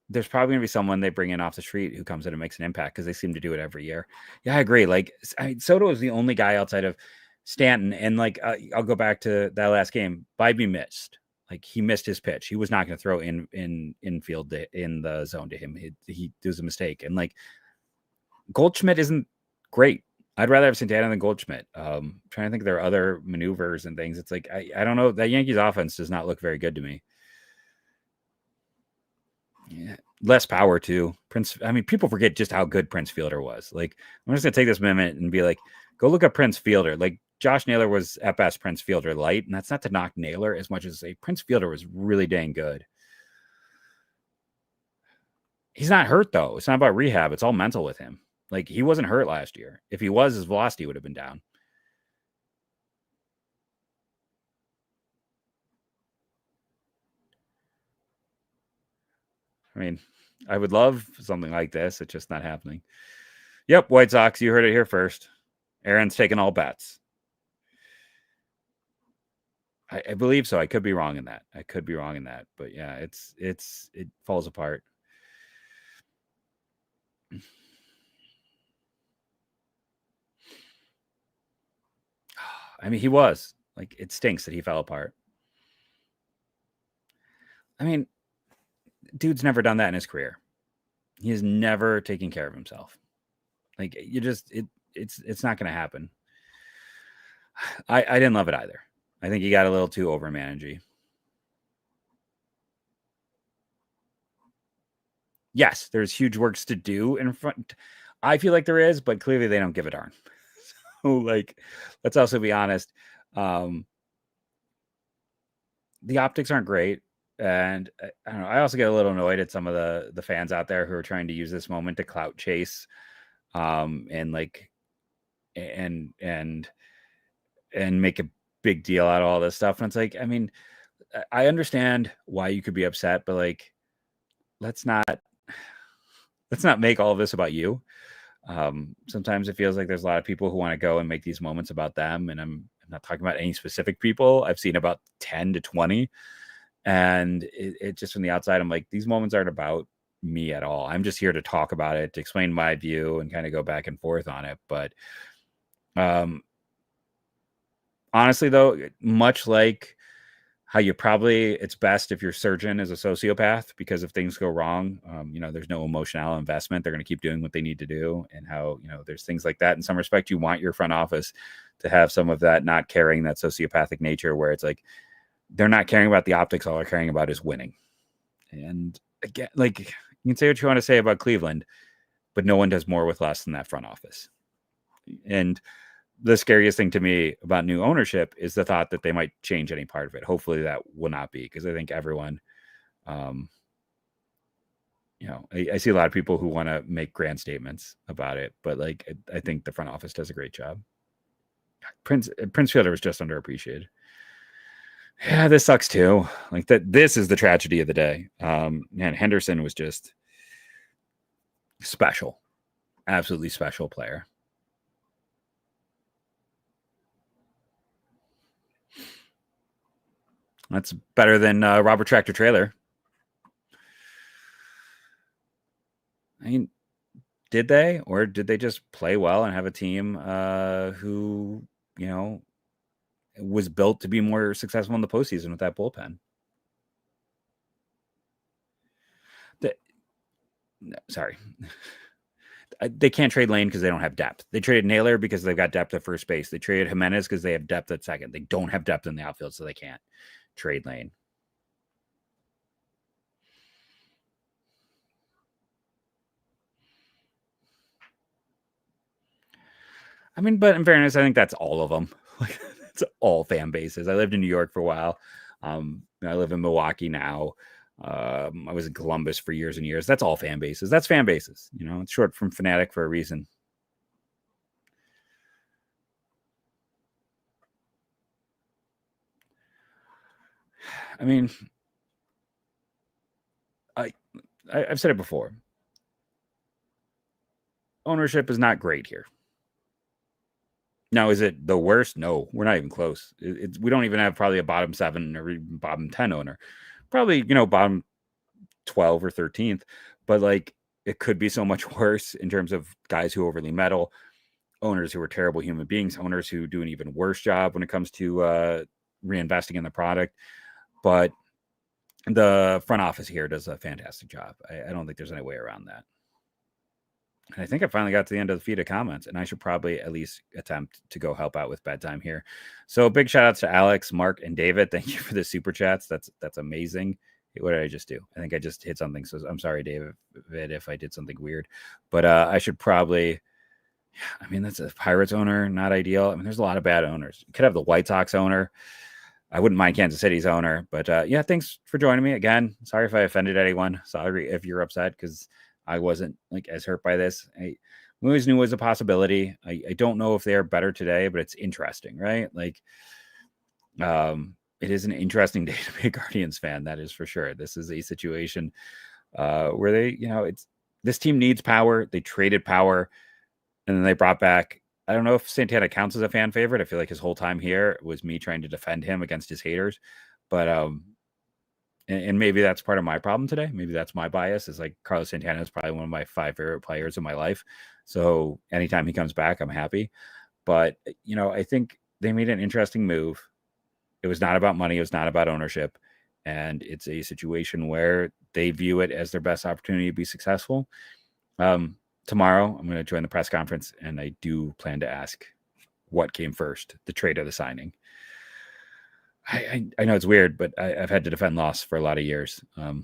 there's probably going to be someone they bring in off the street who comes in and makes an impact, because they seem to do it every year. Yeah, I agree. Like, Soto is the only guy outside of Stanton. And like, I'll go back to that last game. Bybee missed. Like, he missed his pitch. He was not going to throw infield in the zone to him. He was a mistake. And like, Goldschmidt isn't great. I'd rather have Santana than Goldschmidt. Trying to think of their other maneuvers and things. It's like, I don't know. That Yankees offense does not look very good to me. Yeah, less power too. People forget just how good Prince Fielder was. Like, I'm just gonna take this minute and be like, go look up Prince Fielder. Like, Josh Naylor was at best Prince Fielder light, and that's not to knock Naylor as much as say Prince Fielder was really dang good. He's not hurt though. It's not about rehab. It's all mental with him. Like, he wasn't hurt last year. If he was, his velocity would have been down. I would love something like this. It's just not happening. Yep, White Sox, you heard it here first. Aaron's taking all bets. I believe so. I could be wrong in that. But yeah, it falls apart. He was like, it stinks that he fell apart. I mean, dude's never done that in his career. He has never taken care of himself. Like it's not going to happen. I didn't love it either. I think he got a little too over managing. Yes, there's huge works to do in front. I feel like there is, but clearly they don't give a darn. So, like, let's also be honest. The optics aren't great. And I don't know. I also get a little annoyed at some of the fans out there who are trying to use this moment to clout chase, and like, and make a big deal out of all this stuff. And it's like, I mean, I understand why you could be upset, but like, let's not make all of this about you. Sometimes it feels like there's a lot of people who want to go and make these moments about them. And I'm not talking about any specific people. I've seen about 10 to 20. And it just from the outside, I'm like, these moments aren't about me at all. I'm just here to talk about it, to explain my view and kind of go back and forth on it. But honestly, though, much like how it's best if your surgeon is a sociopath, because if things go wrong, there's no emotional investment. They're going to keep doing what they need to do. And how, there's things like that. In some respect, you want your front office to have some of that, not carrying that sociopathic nature where it's like, they're not caring about the optics. All they're caring about is winning. And again, like, you can say what you want to say about Cleveland, but no one does more with less than that front office. And the scariest thing to me about new ownership is the thought that they might change any part of it. Hopefully that will not be, because I think everyone, I see a lot of people who want to make grand statements about it, but like, I think the front office does a great job. Prince Fielder was just underappreciated. Yeah, this sucks too. Like that, this is the tragedy of the day. Man, Henderson was just special, absolutely special player. That's better than Robert Tractor Trailer. I mean, did they, or did they just play well and have a team who, was built to be more successful in the postseason with that bullpen? Sorry. They can't trade Lane because they don't have depth. They traded Naylor because they've got depth at first base. They traded Jimenez because they have depth at second. They don't have depth in the outfield, so they can't trade Lane. I mean, but in fairness, I think that's all of them. Like, it's all fan bases. I lived in New York for a while. I live in Milwaukee now. I was in Columbus for years and years. That's all fan bases. That's fan bases. It's short from fanatic for a reason. I mean, I've said it before. Ownership is not great here. Now, is it the worst? No, we're not even close. We don't even have probably a bottom 7 or even bottom 10 owner. Probably, bottom 12 or 13th. But like, it could be so much worse in terms of guys who overly meddle, owners who are terrible human beings, owners who do an even worse job when it comes to reinvesting in the product. But the front office here does a fantastic job. I don't think there's any way around that. And I think I finally got to the end of the feed of comments, and I should probably at least attempt to go help out with bedtime here. So big shout outs to Alex, Mark, and David. Thank you for the super chats. That's amazing. What did I just do? I think I just hit something. So I'm sorry, David, if I did something weird, but I should probably, that's a Pirates owner. Not ideal. There's a lot of bad owners. You could have the White Sox owner. I wouldn't mind Kansas City's owner, but yeah, thanks for joining me again. Sorry if I offended anyone. Sorry if you're upset, because I wasn't like as hurt by this. We always knew it was a possibility. I don't know if they are better today, but it's interesting, right? Like, it is an interesting day to be a Guardians fan. That is for sure. This is a situation where they, this team needs power. They traded power, and then they brought back. I don't know if Santana counts as a fan favorite. I feel like his whole time here was me trying to defend him against his haters, but and maybe that's part of my problem today. Maybe that's my bias, is like Carlos Santana is probably one of my 5 favorite players in my life. So anytime he comes back, I'm happy. But, I think they made an interesting move. It was not about money. It was not about ownership. and it's a situation where they view it as their best opportunity to be successful. Tomorrow, I'm going to join the press conference, and I do plan to ask what came first, the trade or the signing. I know it's weird, but I've had to defend loss for a lot of years. I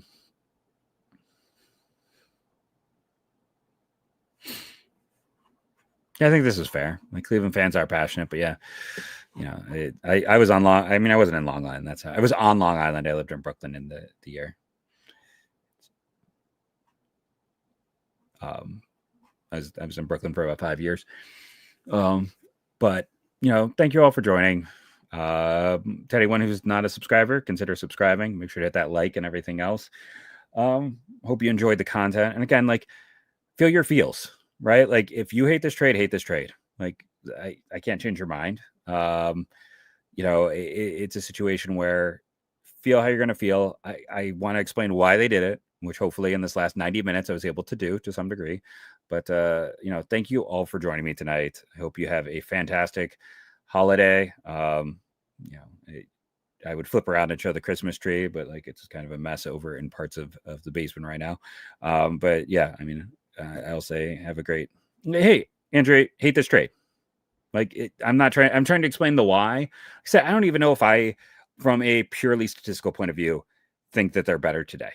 think this is fair. Like, Cleveland fans are passionate, but yeah, I was on Long. I mean, I wasn't in Long Island. I was on Long Island. I lived in Brooklyn in the year. I was in Brooklyn for about 5 years. But thank you all for joining. To anyone who's not a subscriber, consider subscribing. Make sure to hit that like and everything else. Hope you enjoyed the content. And again, like, feel your feels, right? Like, if you hate this trade, hate this trade. Like, I can't change your mind. It's a situation where feel how you're going to feel. I want to explain why they did it, which hopefully in this last 90 minutes I was able to do to some degree. But, thank you all for joining me tonight. I hope you have a fantastic holiday. I would flip around and show the Christmas tree, but like, it's kind of a mess over in parts of the basement right now. But yeah, I mean, I'll say have a great, hey, Andrew, hate this trade. Like, I'm trying to explain the why. I said, I don't even know if I, from a purely statistical point of view, think that they're better today.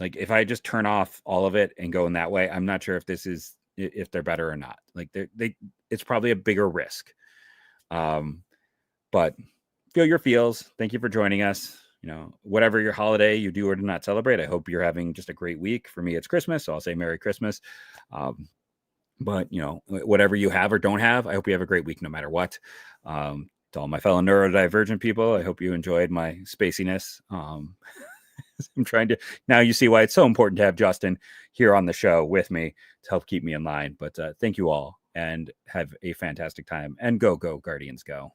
Like, if I just turn off all of it and go in that way, I'm not sure if they're better or not. Like, it's probably a bigger risk. But feel your feels. Thank you for joining us. Whatever your holiday you do or do not celebrate, I hope you're having just a great week. For me, it's Christmas, so I'll say Merry Christmas. But whatever you have or don't have, I hope you have a great week no matter what. To all my fellow neurodivergent people, I hope you enjoyed my spaciness. I'm trying to, now you see why it's so important to have Justin here on the show with me to help keep me in line. But thank you all, and have a fantastic time, and go Guardians go.